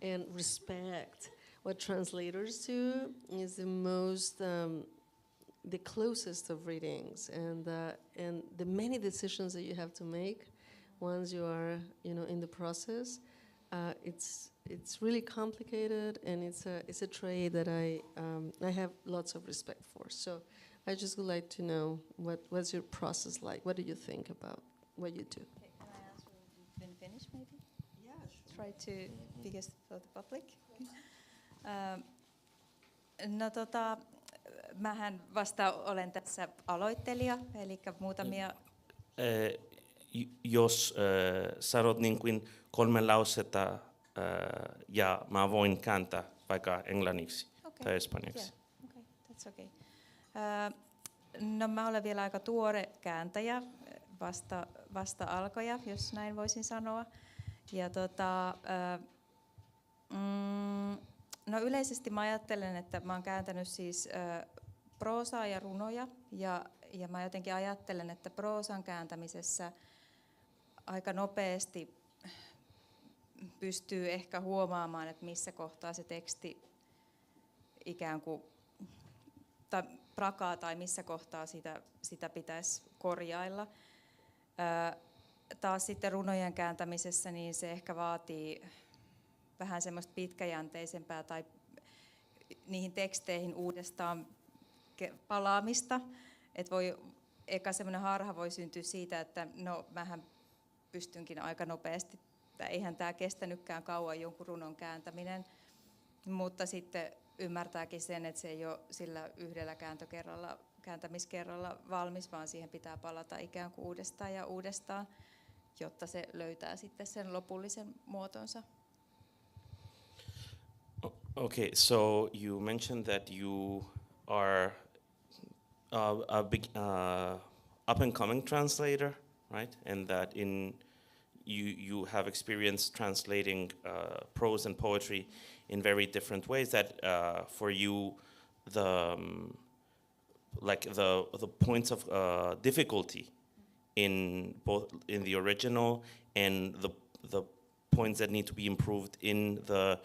and respect what translators do. Is the closest of readings, and the many decisions that you have to make once you are, in the process. It's really complicated, and it's a trade that I have lots of respect for. So I just would like to know what's your process like? What do you think about what you do? Okay, can I answer in Finnish maybe? Yeah, sure. Try to, because for the public. Mähän vasta olen tässä aloittelija, eli muutamia... Jos sanot niin kuin 3 lausetta ja mä voin kääntää vaikka englanniksi tai espanjaksi. Yeah. Okay, that's okay. No mä olen vielä aika tuore kääntäjä, vasta alkoja, jos näin voisin sanoa. Ja no yleisesti mä ajattelen, että mä oon kääntänyt siis proosaa ja runoja, ja mä jotenkin ajattelen, että proosan kääntämisessä aika nopeasti pystyy ehkä huomaamaan, että missä kohtaa se teksti ikään kuin prakaa tai missä kohtaa sitä pitäisi korjailla. Taas sitten runojen kääntämisessä niin se ehkä vaatii vähän semmoista pitkäjänteisempää tai niihin teksteihin uudestaan palaamista. Että eka semmoinen harha voi syntyä siitä, että no mähän pystynkin aika nopeasti, että eihän tämä kestänytkään kauan jonkun runon kääntäminen, mutta sitten ymmärtääkin sen, että se ei ole sillä yhdellä kääntämiskerralla valmis, vaan siihen pitää palata ikään kuin uudestaan ja uudestaan, jotta se löytää sitten sen lopullisen muotonsa. Okay, so you mentioned that you are a big up-and-coming translator, right? And that you have experience translating prose and poetry in very different ways. That for you, the points of difficulty in both in the original and the points that need to be improved in the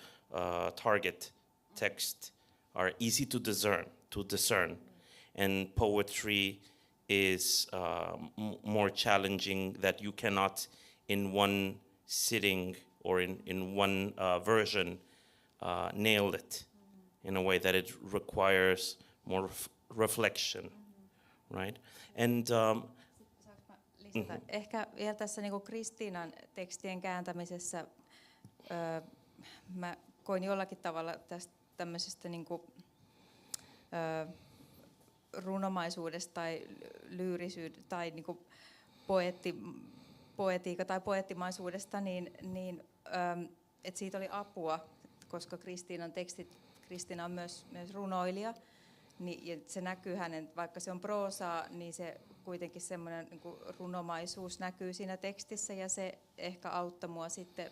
target text are easy to discern. And poetry is more challenging, that you cannot in one sitting or in one version nail it in a way, that it requires more reflection, right? And Saanko mä lisätä? Ehkä vielä tässä niinku Kristiinan tekstien kääntämisessä mä koin jollakin tavalla tästä tämmöisestä niinku, runomaisuudesta tai lyyrisyydestä tai niinku poetiikka tai poettimaisuudesta, niin että siitä oli apua, koska Kristiinan tekstit, Kristiina on myös runoilija, niin, ja se näkyy hänen, vaikka se on proosaa, niin se kuitenkin semmoinen niin kuin runomaisuus näkyy siinä tekstissä, ja se ehkä auttoi mua sitten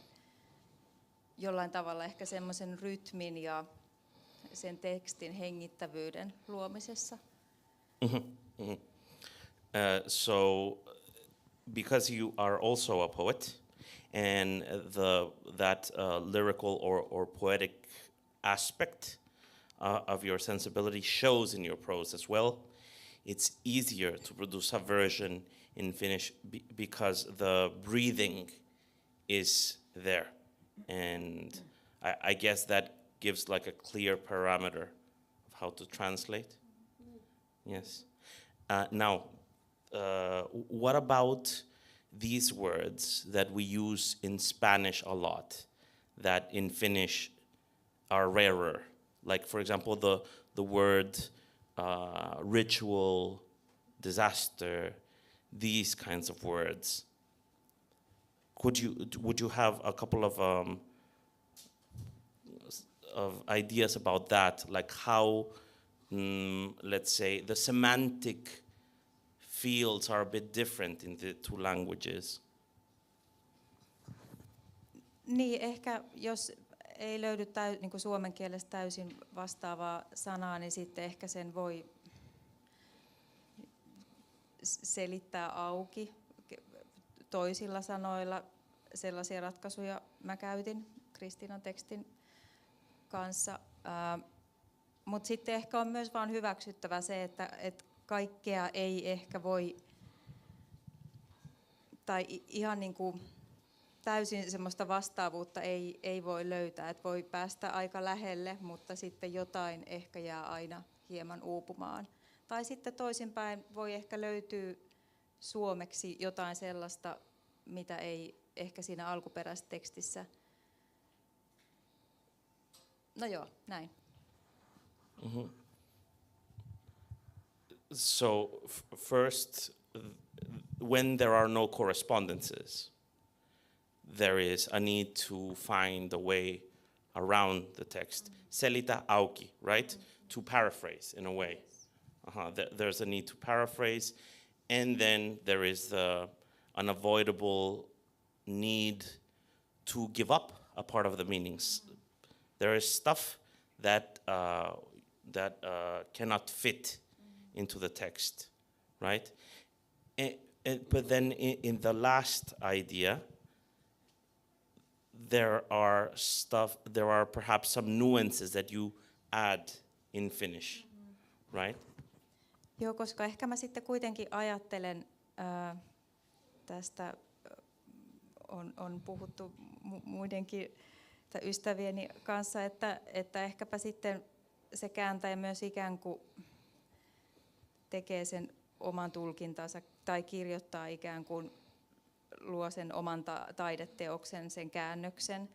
jollain tavalla ehkä semmoisen rytmin ja sen tekstin hengittävyyden luomisessa. So, because you are also a poet, and that lyrical or poetic aspect of your sensibility shows in your prose as well, it's easier to produce a version in Finnish because the breathing is there, and I guess that gives like a clear parameter of how to translate. Yes. Now, what about these words that we use in Spanish a lot, that in Finnish are rarer? Like, for example, the word ritual, disaster, these kinds of words. Would you have a couple of ideas about that, like how, let's say, the semantic fields are a bit different in the two languages? Niin, ehkä jos ei löydy niin kuin suomen kielestä täysin vastaavaa sanaa, niin sitten ehkä sen voi selittää auki toisilla sanoilla. Sellaisia ratkaisuja mä käytin Kristiinan tekstin kanssa. Mutta sitten ehkä on myös vaan hyväksyttävä se, että kaikkea ei ehkä voi, tai ihan niin kuin täysin semmoista vastaavuutta ei voi löytää. Että voi päästä aika lähelle, mutta sitten jotain ehkä jää aina hieman uupumaan. Tai sitten toisinpäin voi ehkä löytyä suomeksi jotain sellaista, mitä ei ehkä siinä alkuperäisessä tekstissä. No joo, näin. Mm-hmm. So first, when there are no correspondences, there is a need to find a way around the text. Selitä auki, right? To paraphrase in a way. There's a need to paraphrase, and then there is the unavoidable need to give up a part of the meanings. There is stuff that cannot fit into the text, right? But then in the last idea, there are perhaps some nuances that you add in Finnish, right? Joo, koska ehkä mä sitten kuitenkin ajattelen tästä, on puhuttu muidenkin ystävieni kanssa, että ehkäpä sitten se kääntäjä myös ikään kuin tekee sen oman tulkintansa tai kirjoittaa ikään kuin luo sen oman taideteoksen, sen käännöksen.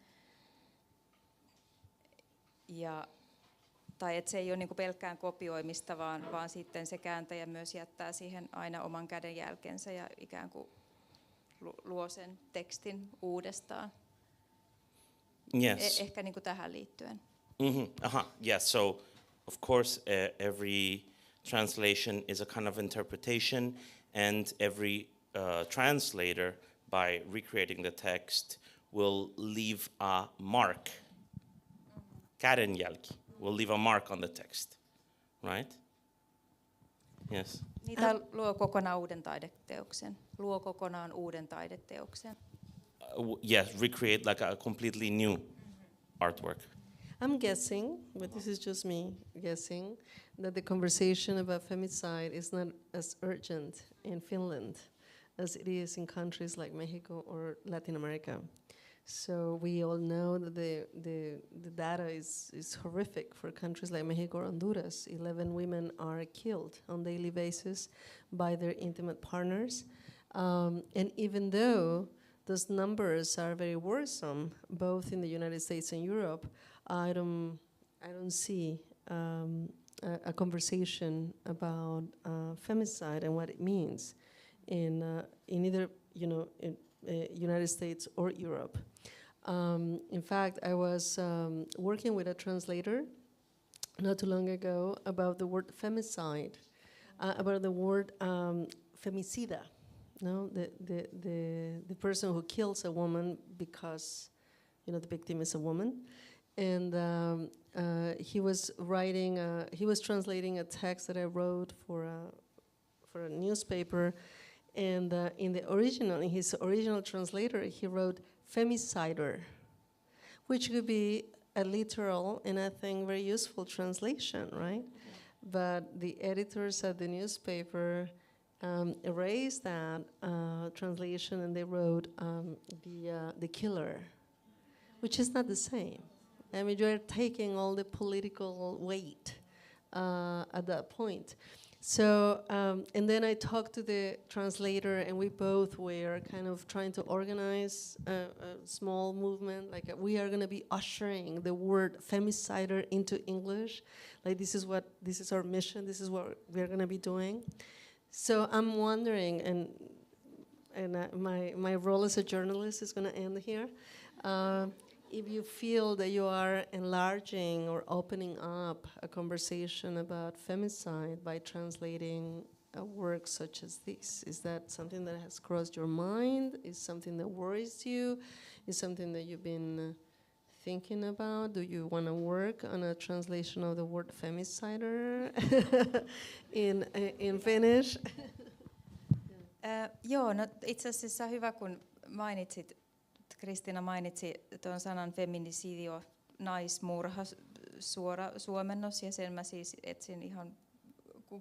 Tai että se ei ole niin kuin pelkkään kopioimista, vaan sitten se kääntäjä myös jättää siihen aina oman kädenjälkensä ja ikään kuin luo sen tekstin uudestaan. Yes. Ehkä niin kuin tähän liittyen. Yeah, so of course every translation is a kind of interpretation, and every translator, by recreating the text, will leave a mark. Kädenjälki will leave a mark on the text, right? Yes. Niitä luo kokonaan uuden taideteoksen. Luo kokonaan uuden taideteoksen. Yes, recreate like a completely new artwork. I'm guessing, but this is just me guessing, that the conversation about femicide is not as urgent in Finland as it is in countries like Mexico or Latin America. So we all know that the data is horrific for countries like Mexico or Honduras. 11 women are killed on a daily basis by their intimate partners. And even though those numbers are very worrisome, both in the United States and Europe, I don't see a conversation about femicide and what it means in either United States or Europe. In fact, I was working with a translator not too long ago about the word femicide, about the word femicida. No, the person who kills a woman because the victim is a woman, and he was translating a text that I wrote for a newspaper, and in his original translator, he wrote femicider, which could be a literal and I think very useful translation, right? But the editors at the newspaper erased that translation, and they wrote the killer, which is not the same. I mean, you're taking all the political weight at that point. So, and then I talked to the translator, and we both were kind of trying to organize a small movement, like we are going to be ushering the word femicider into English. Like this is our mission, this is what we're going to be doing. So I'm wondering, and my role as a journalist is going to end here, if you feel that you are enlarging or opening up a conversation about femicide by translating a work such as this. Is that something that has crossed your mind? Is something that worries you? Is something that you've been thinking about? Do you want to work on a translation of the word femicider in Finnish? Joo, no itse asiassa hyvä kun mainitsit, Kristina mainitsi tuon sanan feminicidio, naismurha, suora suomennos, ja sen mä siis etsin ihan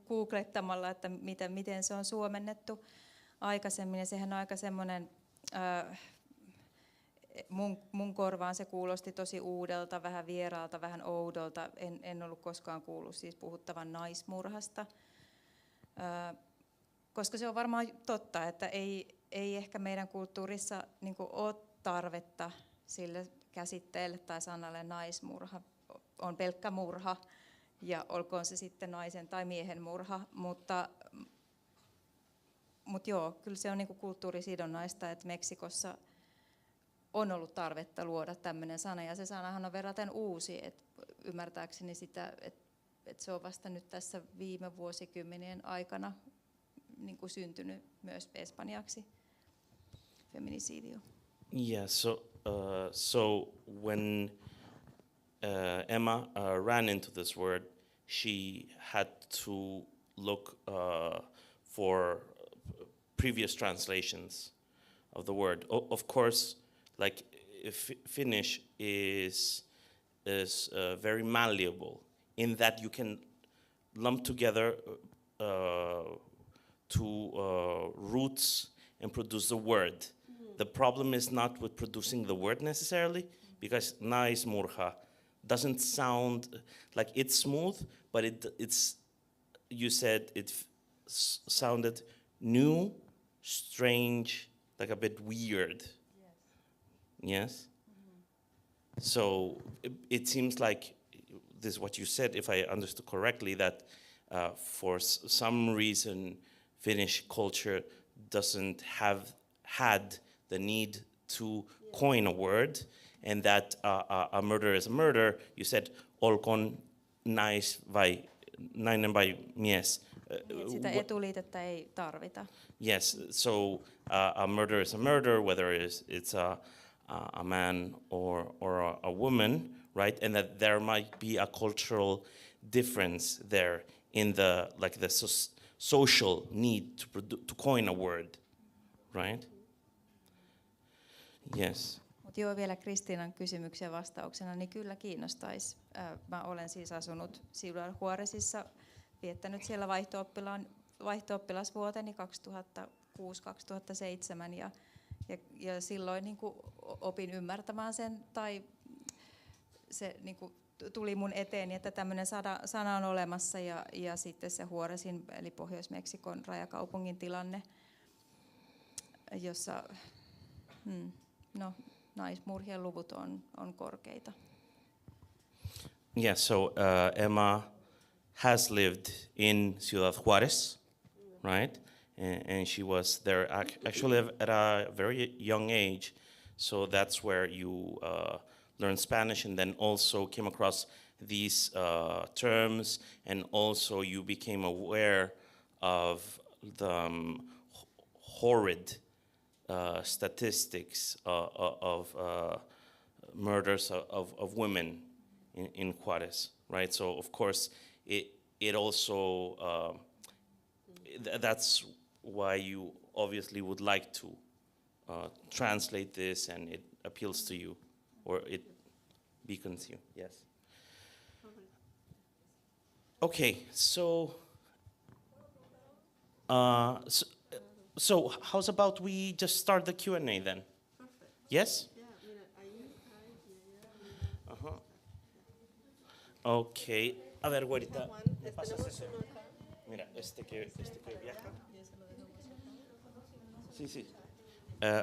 googlettamalla, että miten se on suomennettu aikaisemmin, ja sehän on aika semmoinen, mun korvaan se kuulosti tosi uudelta, vähän vieraalta, vähän oudolta, en ollut koskaan kuullut siis puhuttavan naismurhasta, koska se on varmaan totta, että ei ehkä meidän kulttuurissa niin kuin ole tarvetta sille käsitteelle tai sanalle naismurha. On pelkkä murha, ja olkoon se sitten naisen tai miehen murha, mutta joo, kyllä se on niin kuin kulttuurisidonnaista, että Meksikossa on ollut tarvetta luoda tämmöinen sana, ja se sanahan on verraten uusi, että ymmärtääkseni sitä, että se on vasta nyt tässä viime vuosikymmenien aikana niin kuin syntynyt myös espanjaksi, feminicidio. Yeah, so when Emma ran into this word, she had to look for previous translations of the word. Of course, like Finnish is very malleable in that you can lump together two roots and produce a word. The problem is not with producing the word necessarily, because naismurha doesn't sound like it's smooth, but it's you said it sounded new, strange, like a bit weird. Yes? Mm-hmm. So it seems like this is what you said, if I understood correctly, that for some reason Finnish culture doesn't have had the need to coin a word, and that a murder is a murder. You said olkoon nainen vai mies. Sitä etuliitettä ei tarvita. Yes, so a murder is a murder, whether it's a man or a woman, right? And that there might be a cultural difference there in the social need to coin a word, right? Yes. Joo, vielä Kristiinan kysymyksen vastauksena, niin kyllä kiinnostaisi. Mä olen siis asunut Ciudad Juarezissa, viettänyt siellä vaihto-oppilasvuoteni 2006-2007 ja silloin niin kuin opin ymmärtämään sen, tai se niin kuin tuli mun eteeni, että tämmöinen sana on olemassa ja sitten se Juarezin eli Pohjois-Meksikon rajakaupungin tilanne, jossa naismurhien luvut on korkeita. Yeah, so Emma has lived in Ciudad Juarez, right? And she was there actually at a very young age. So that's where you learned Spanish and then also came across these terms, and also you became aware of the horrid statistics of murders of women in Juarez, right? So of course it also that's why you obviously would like to translate this, and it appeals to you, or it beacons you. Yes. Okay, so so how's about we just start the Q&A then? Perfect. Yes? Yeah, mira, ahí, Uh-huh. Okay. A ver, güerita, Juan, ¿me pasas tenemos ese? uno acá. Mira, este que viaja. Y ese lo dejamos acá. Sí, sí.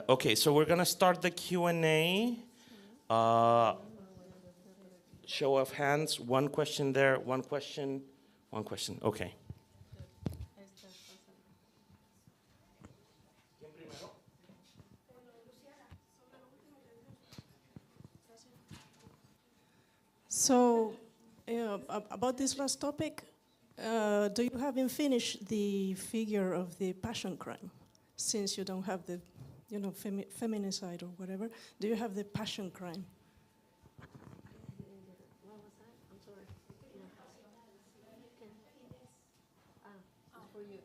Okay, so we're gonna start the Q&A. Show of hands. One question there. One question. One question. Okay. So, about this last topic, do you have in Finnish the figure of the passion crime? Since you don't have the, feminicide or whatever, do you have the passion crime? What was that? I'm sorry. For you.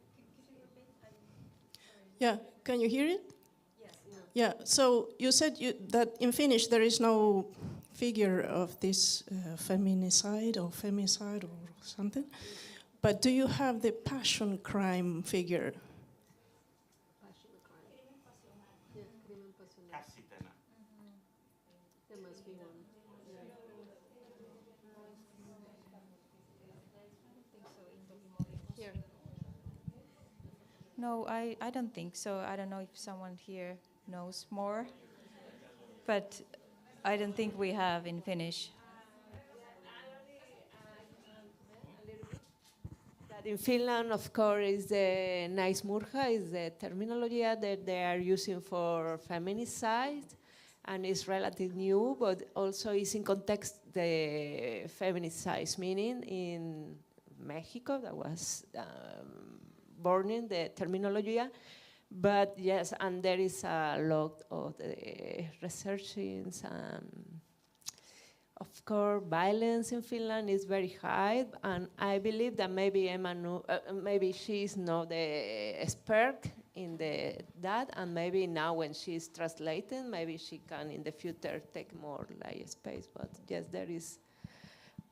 Yeah, can you hear it? Yes. Yeah, so you said that in Finnish there is no figure of this feminicide or femicide or something, but do you have the passion crime figure? Passion crime. Yeah, crimen pasional. Casi pena. There must be one. Yeah. Here. No, I don't think so. I don't know if someone here knows more, but I don't think we have in Finnish. That in Finland, of course, is the naismurha, is the terminology that they are using for feminicide, and it's relatively new, but also is in context the feminicide, meaning in Mexico, that was born in the terminology. But yes, and there is a lot of the researchings. Of course, violence in Finland is very high, and I believe that maybe Emma, maybe she is not the expert in that, and maybe now when she's translating, maybe she can in the future take more like space. But yes, there is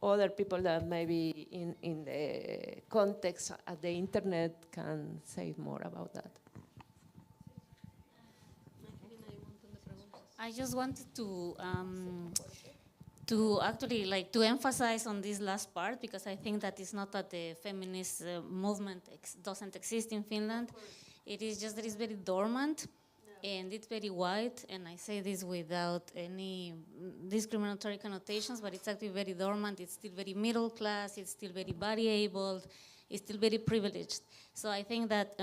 other people that maybe in the context of the internet can say more about that. I just wanted to actually like to emphasize on this last part, because I think that it's not that the feminist movement doesn't exist in Finland. It is just that it's very dormant, and it's very white, and I say this without any discriminatory connotations, but it's actually very dormant. It's still very middle class, it's still very body abled, it's still very privileged. So I think that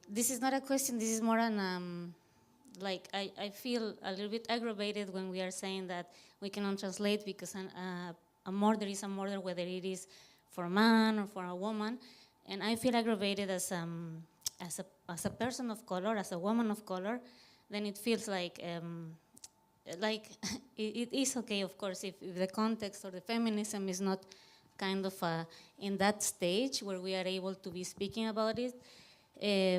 this is not a question, this is more an like I feel a little bit aggravated when we are saying that we cannot translate because a murder is a murder, whether it is for a man or for a woman, and I feel aggravated as a person of color, as a woman of color. Then it feels like it is okay, of course, if the context or the feminism is not kind of in that stage where we are able to be speaking about it,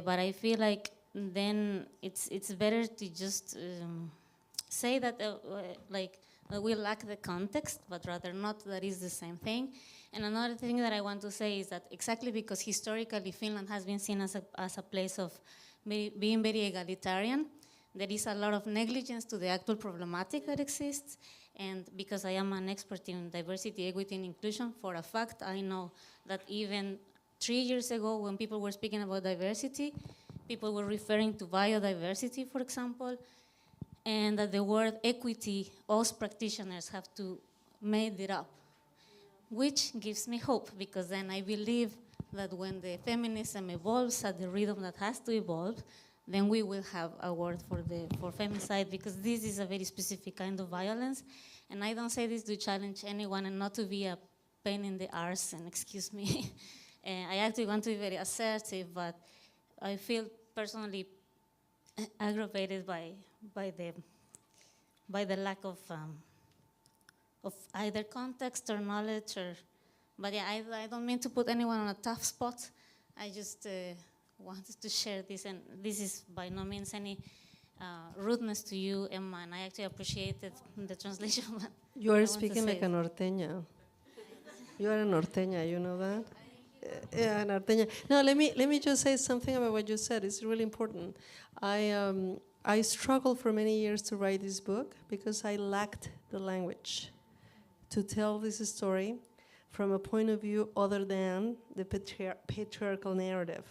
but I feel like then it's better to just say that we lack the context, but rather not that is the same thing. And another thing that I want to say is that exactly because historically Finland has been seen as a place of being very egalitarian, there is a lot of negligence to the actual problematic that exists. And because I am an expert in diversity, equity, and inclusion, for a fact, I know that even 3 years ago, when people were speaking about diversity, people were referring to biodiversity, for example, and that the word equity, us practitioners have to make it up, which gives me hope, because then I believe that when the feminism evolves at the rhythm that has to evolve, then we will have a word for femicide, because this is a very specific kind of violence. And I don't say this to challenge anyone and not to be a pain in the arse, and excuse me. I actually want to be very assertive, but I feel personally aggravated by the lack of either context or knowledge, but yeah, I don't mean to put anyone on a tough spot. I just wanted to share this, and this is by no means any rudeness to you, Emma, and I actually appreciated the translation. You are speaking like a norteña. You are a norteña, you know that? Yeah, norteña. No, let me just say something about what you said. It's really important. I struggled for many years to write this book because I lacked the language to tell this story from a point of view other than the patriarchal narrative.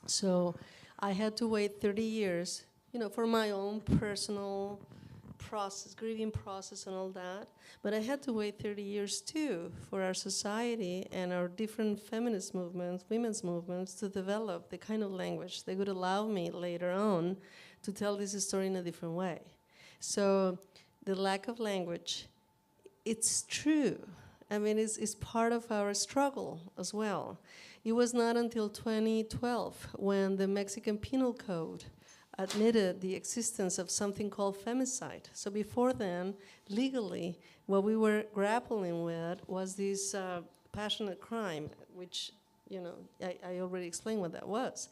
So I had to wait 30 years, for my own personal process, grieving process and all that. But I had to wait 30 years too for our society and our different feminist movements, women's movements, to develop the kind of language that would allow me later on to tell this story in a different way. So the lack of language, it's true. I mean, it's part of our struggle as well. It was not until 2012 when the Mexican Penal Code admitted the existence of something called femicide. So before then, legally, what we were grappling with was this passionate crime, which, I already explained what that was.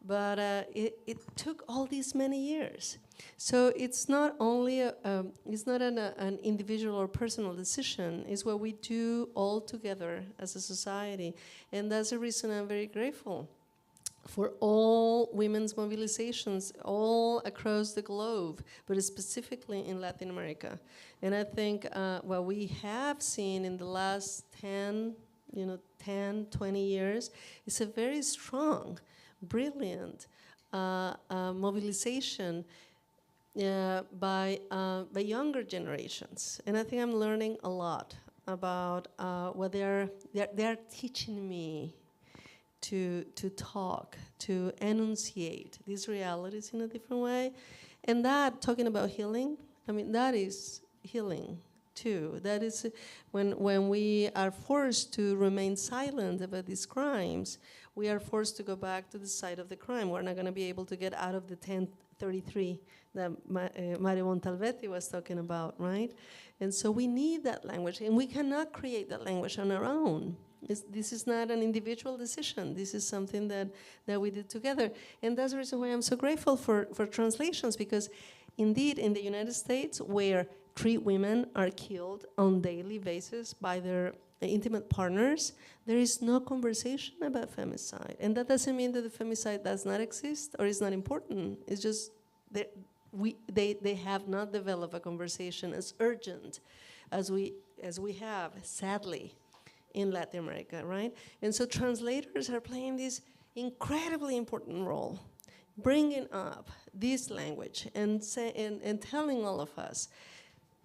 But it took all these many years. So it's not only an individual or personal decision. It's what we do all together as a society. And that's the reason I'm very grateful for all women's mobilizations all across the globe, but specifically in Latin America. And I think what we have seen in the last 10, 20 years is a very strong, brilliant mobilization by younger generations. And I think I'm learning a lot about what they're teaching me to talk, to enunciate these realities in a different way. And that, talking about healing, I mean, that is healing too. That is when we are forced to remain silent about these crimes, we are forced to go back to the site of the crime. We're not going to be able to get out of the 1033 that Mario Montalvetti was talking about, right? And so we need that language, and we cannot create that language on our own. This is not an individual decision. This is something that we did together. And that's the reason why I'm so grateful for translations, because indeed in the United States, where 3 women are killed on a daily basis by their intimate partners, there is no conversation about femicide. And that doesn't mean that the femicide does not exist or is not important. It's just they have not developed a conversation as urgent as we have, sadly, in Latin America, right? And so translators are playing this incredibly important role, bringing up this language and telling all of us,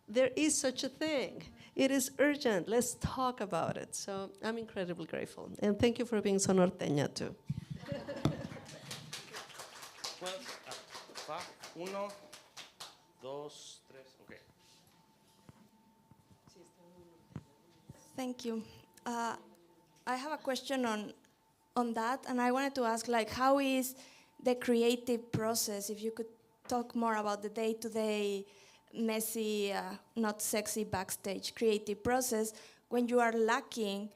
there is such a thing. It is urgent. Let's talk about it. So I'm incredibly grateful. And thank you for being so norteña, too. Well, 1, 2, 3, okay. Thank you. I have a question on that, and I wanted to ask, how is the creative process, if you could talk more about the day-to-day messy, not sexy backstage creative process when you are lacking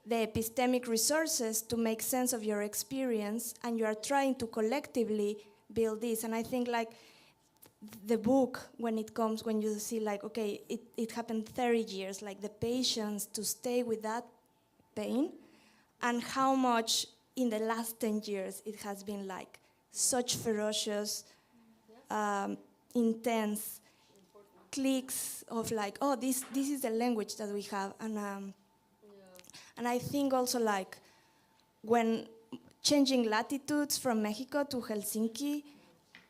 the epistemic resources to make sense of your experience and you are trying to collectively build this. And I think the book, when you see like, okay, it happened 30 years, like the patience to stay with that pain, and how much in the last 10 years it has been like such ferocious, intense clicks of like, oh, this is the language that we have. And I think also like when changing latitudes from Mexico to Helsinki,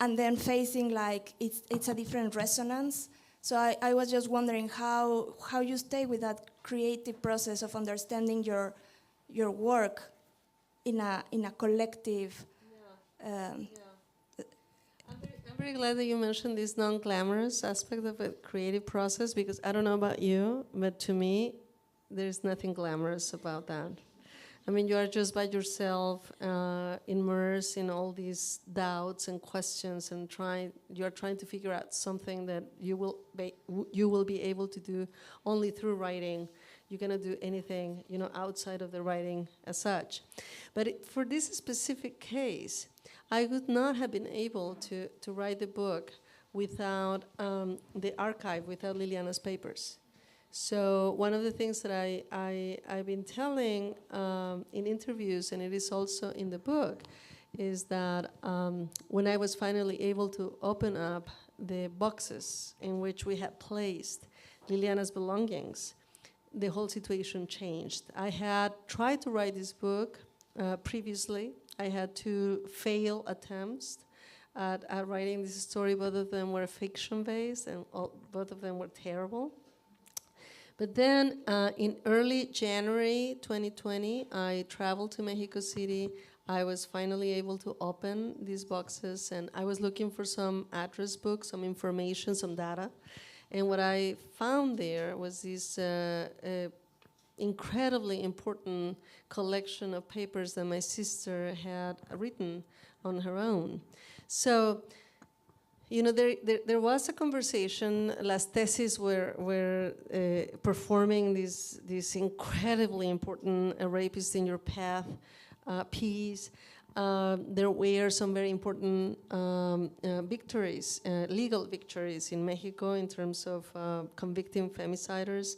and then facing like it's a different resonance. So I was just wondering how you stay with that creative process of understanding your work in a collective. I'm very glad that you mentioned this non-glamorous aspect of a creative process, because I don't know about you, but to me, there's nothing glamorous about that. I mean, you are just by yourself, immersed in all these doubts and questions, and you are trying to figure out something that you will be able to do only through writing. You cannot do anything, outside of the writing as such. But for this specific case, I would not have been able to write the book without the archive, without Liliana's papers. So one of the things that I've been telling in interviews, and it is also in the book, is that when I was finally able to open up the boxes in which we had placed Liliana's belongings, the whole situation changed. I had tried to write this book previously. I had 2 failed attempts at writing this story. Both of them were fiction-based, and both of them were terrible. But then in early January 2020, I traveled to Mexico City. I was finally able to open these boxes, and I was looking for some address books, some information, some data. And what I found there was this incredibly important collection of papers that my sister had written on her own. So, there was a conversation. Las Tesis were performing this incredibly important Rapist in Your Path piece. There were some very important victories, legal victories in Mexico in terms of convicting femiciders.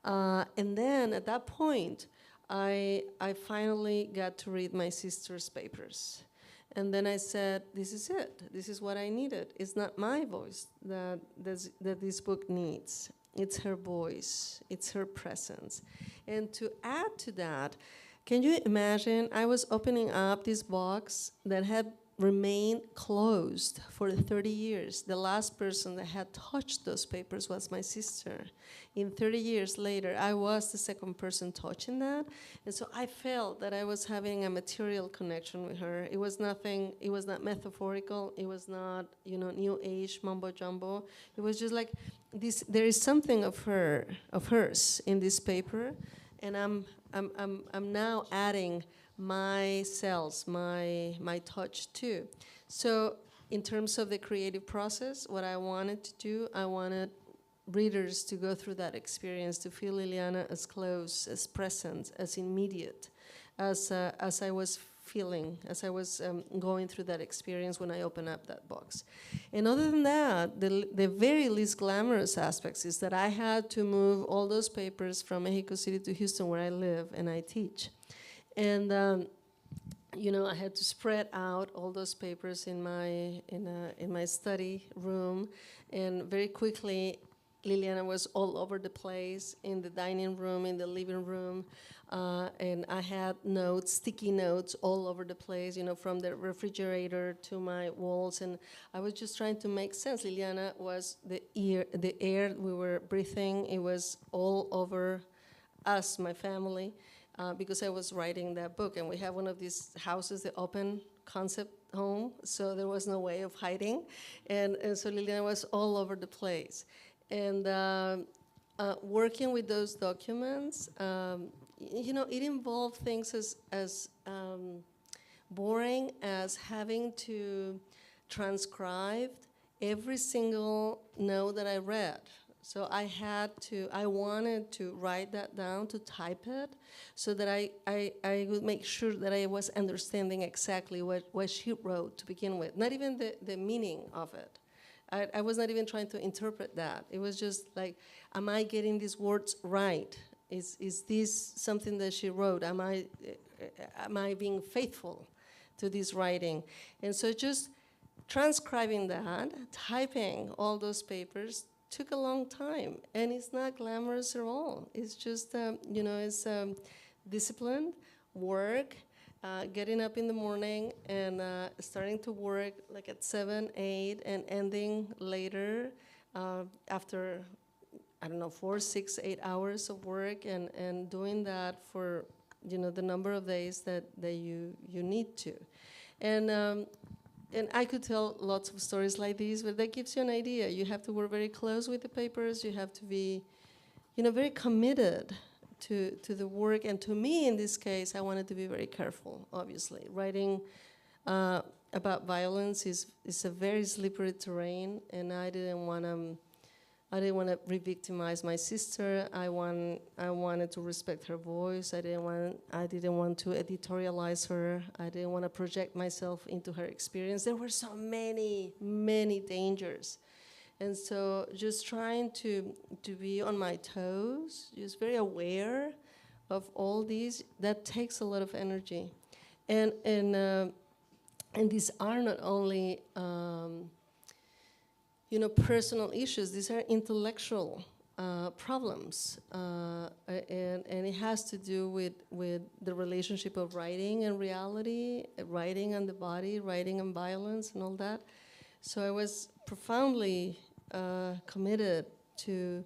And then at that point, I finally got to read my sister's papers. And then I said, this is it. This is what I needed. It's not my voice that this book needs. It's her voice. It's her presence. And to add to that, can you imagine, I was opening up this box that had remained closed for 30 years. The last person that had touched those papers was my sister. In 30 years later, I was the second person touching that. And so I felt that I was having a material connection with her. It was nothing, it was not metaphorical. It was not, new age mumbo jumbo. It was just like this, there is something of hers in this paper. And I'm now adding my cells, my touch too. So in terms of the creative process, what I wanted to do, I wanted readers to go through that experience, to feel Liliana as close, as present, as immediate, as I was feeling, as I was going through that experience when I opened up that box. And other than that, the very least glamorous aspects is that I had to move all those papers from Mexico City to Houston, where I live and I teach. And I had to spread out all those papers in my study room, and very quickly Liliana was all over the place, in the dining room, in the living room, and I had notes, sticky notes all over the place, from the refrigerator to my walls, and I was just trying to make sense. Liliana was the air we were breathing. It was all over us, my family, because I was writing that book, and we have one of these houses, the open concept home, so there was no way of hiding, and so Liliana was all over the place. And working with those documents, it involved things as boring as having to transcribe every single note that I read. So I wanted to write that down, to type it, so that I would make sure that I was understanding exactly what she wrote to begin with, not even the meaning of it. I was not even trying to interpret that. It was just like, am I getting these words right? Is this something that she wrote? Am I being faithful to this writing? And so just transcribing that, typing all those papers took a long time, and it's not glamorous at all. It's just, it's disciplined work, getting up in the morning and starting to work like at 7, 8, and ending later after, 4, 6, 8 hours of work, and doing that for, the number of days that you need to. And I could tell lots of stories like these, but that gives you an idea. You have to work very close with the papers. You have to be, very committed to the work. And to me, in this case, I wanted to be very careful, obviously. Writing about violence is a very slippery terrain, and I didn't want to re-victimize my sister. I wanted to respect her voice. I didn't want to editorialize her. I didn't want to project myself into her experience. There were so many, many dangers. And so just trying to be on my toes, just very aware of all these, that takes a lot of energy. And these are not only personal issues. These are intellectual problems, and it has to do with the relationship of writing and reality, writing and the body, writing and violence, and all that. So I was profoundly committed to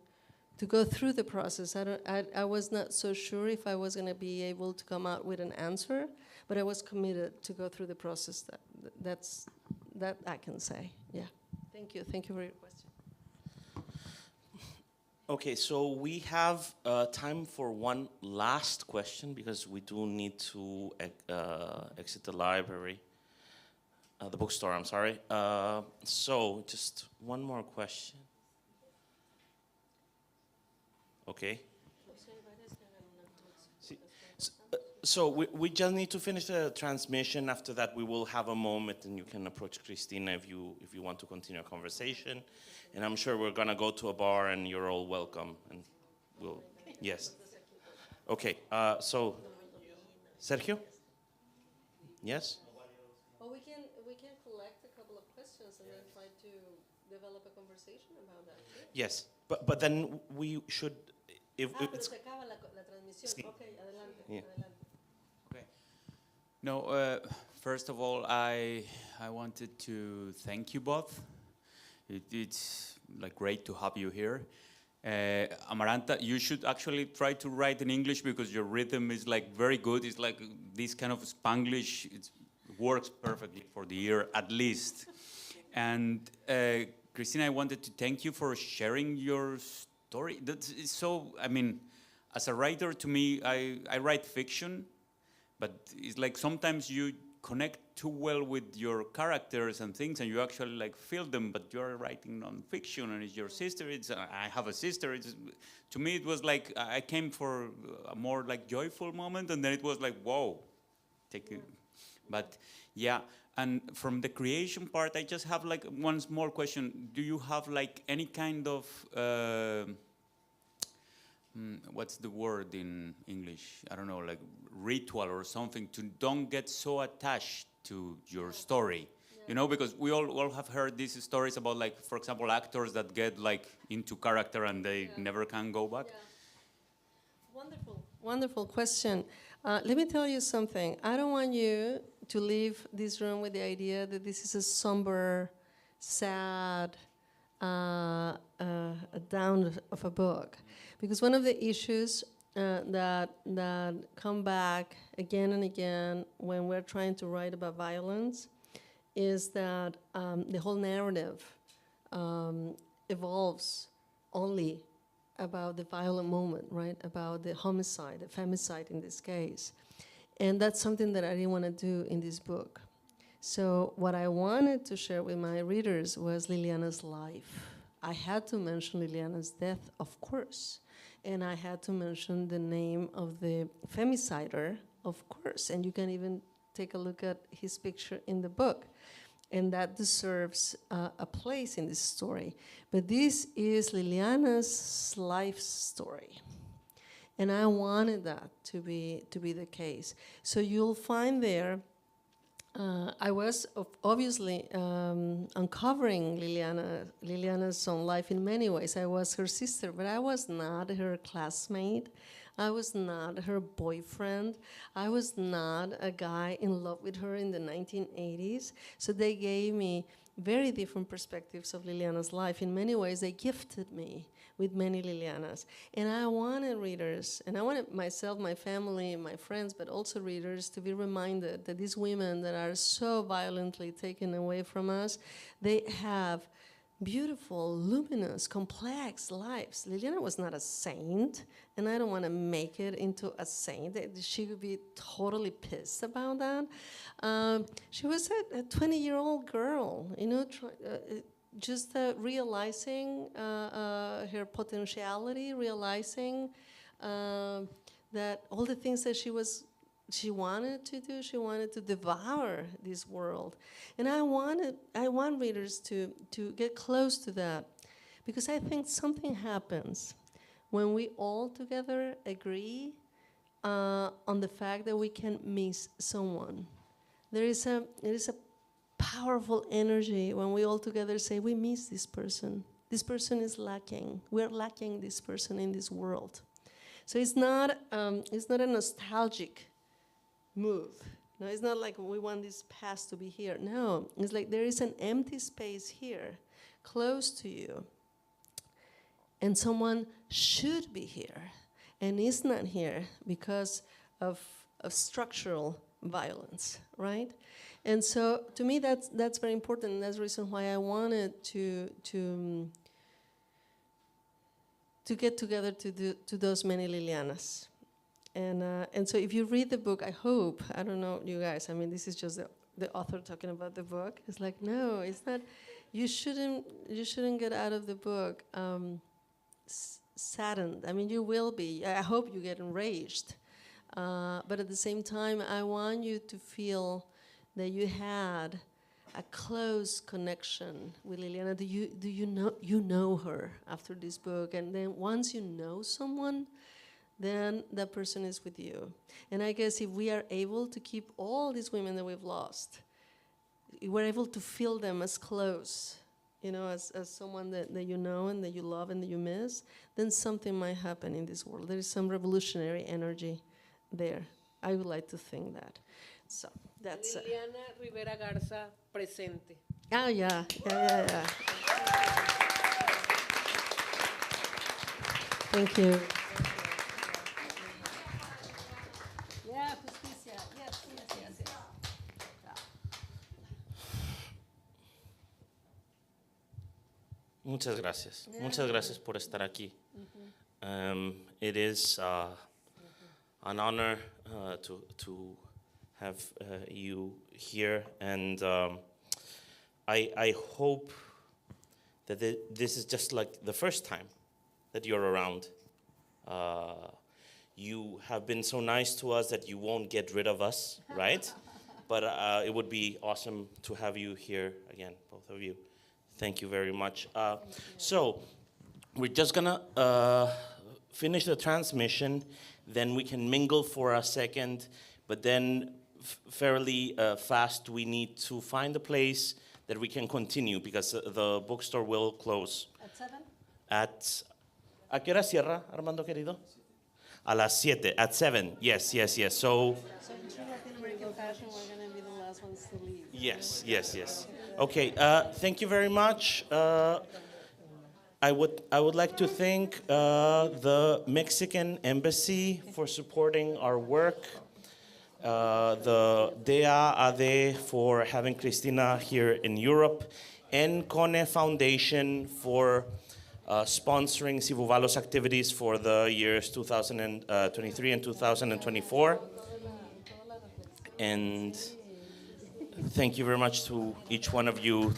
go through the process. I was not so sure if I was going to be able to come out with an answer, but I was committed to go through the process. That I can say, yeah. Thank you for your question. Okay, so we have time for one last question because we do need to exit the library, the bookstore, I'm sorry. So just one more question. Okay. So we just need to finish the transmission. After that, we will have a moment, and you can approach Cristina if you want to continue a conversation. And I'm sure we're gonna go to a bar, and you're all welcome. And we'll, yes. Okay. So, Sergio. Yes. Well, we can collect a couple of questions and then try to develop a conversation about that. Yes, but then we should. If pero it's, se acaba la transmisión. Sí. Okay, adelante. Yeah. Adelante. No, first of all, I wanted to thank you both. It's like great to have you here. Amaranta, you should actually try to write in English because your rhythm is like very good. It's like this kind of Spanglish. It works perfectly for the ear, at least. And Cristina, I wanted to thank you for sharing your story. That's so. I mean, as a writer, to me, I write fiction. But it's like sometimes you connect too well with your characters and things, and you actually like feel them. But you're writing non-fiction, and it's your sister. I have a sister. To me, it was like I came for a more like joyful moment, and then it was like, whoa, take it. But yeah, and from the creation part, I just have like one small question. Do you have like any kind of what's the word in English? I don't know, like ritual or something to don't get so attached to your story. Yeah. You know, because we all have heard these stories about like, for example, actors that get like into character and they never can go back. Yeah. Wonderful question. Let me tell you something. I don't want you to leave this room with the idea that this is a somber, sad, down of a book. Because one of the issues that come back again and again when we're trying to write about violence is that the whole narrative evolves only about the violent moment, right? About the homicide, the femicide in this case. And that's something that I didn't want to do in this book. So what I wanted to share with my readers was Liliana's life. I had to mention Liliana's death, of course. And I had to mention the name of the femicider, of course. And you can even take a look at his picture in the book. and that deserves a place in this story. But this is Liliana's life story. And I wanted that to be the case. So you'll find there, I was obviously uncovering Liliana's own life in many ways. I was her sister, but I was not her classmate. I was not her boyfriend. I was not a guy in love with her in the 1980s. So they gave me very different perspectives of Liliana's life. In many ways, they gifted me with many Lilianas. And I wanted readers, and I wanted myself, my family, my friends, but also readers to be reminded that these women that are so violently taken away from us, they have beautiful, luminous, complex lives. Liliana was not a saint, and I don't want to make it into a saint. She would be totally pissed about that. She was a 20-year-old girl, you know, just realizing her potentiality, realizing that all the things that she wanted to do, she wanted to devour this world. And I want readers to get close to that, because I think something happens when we all together agree on the fact that we can miss someone. There is a powerful energy when we all together say, we miss this person. This person is lacking. We're lacking this person in this world. So it's not a nostalgic move. No, it's not like we want this past to be here. No, it's like there is an empty space here, close to you. And someone should be here and is not here because of structural violence, right? And so to me that's very important, and that's the reason why I wanted to get together to those many Lilianas. And so if you read the book, I hope, I don't know you guys, I mean this is just the author talking about the book. It's like, no, it's not, you shouldn't get out of the book saddened. I mean, you will be. I hope you get enraged. But at the same time, I want you to feel that you had a close connection with Liliana. Do you know her after this book? And then once you know someone, then that person is with you. And I guess if we are able to keep all these women that we've lost, we're able to feel them as close, you know, as someone that you know and that you love and that you miss, then something might happen in this world. There is some revolutionary energy there. I would like to think that. So that's Liliana Rivera Garza presente. Oh yeah. Thank you. Yeah, justicia. Yes. Muchas gracias. Muchas gracias por estar aquí. It is an honor to have you here, and I hope that this is just like the first time that you're around. You have been so nice to us that you won't get rid of us, right? But it would be awesome to have you here again, both of you. Thank you very much. So we're just gonna finish the transmission, then we can mingle for a second, but then fairly fast we need to find a place that we can continue, because the bookstore will close. At 7? ¿A qué hora cierra, Armando querido? A las 7, at 7, yes. So in true Latin American fashion, we're going to be the last ones to leave. Yes. Okay, thank you very much. I would like to thank the Mexican Embassy for supporting our work, the DAAD for having Cristina here in Europe, and Cone Foundation for sponsoring Sivuvalo's activities for the years 2023 and 2024. And thank you very much to each one of you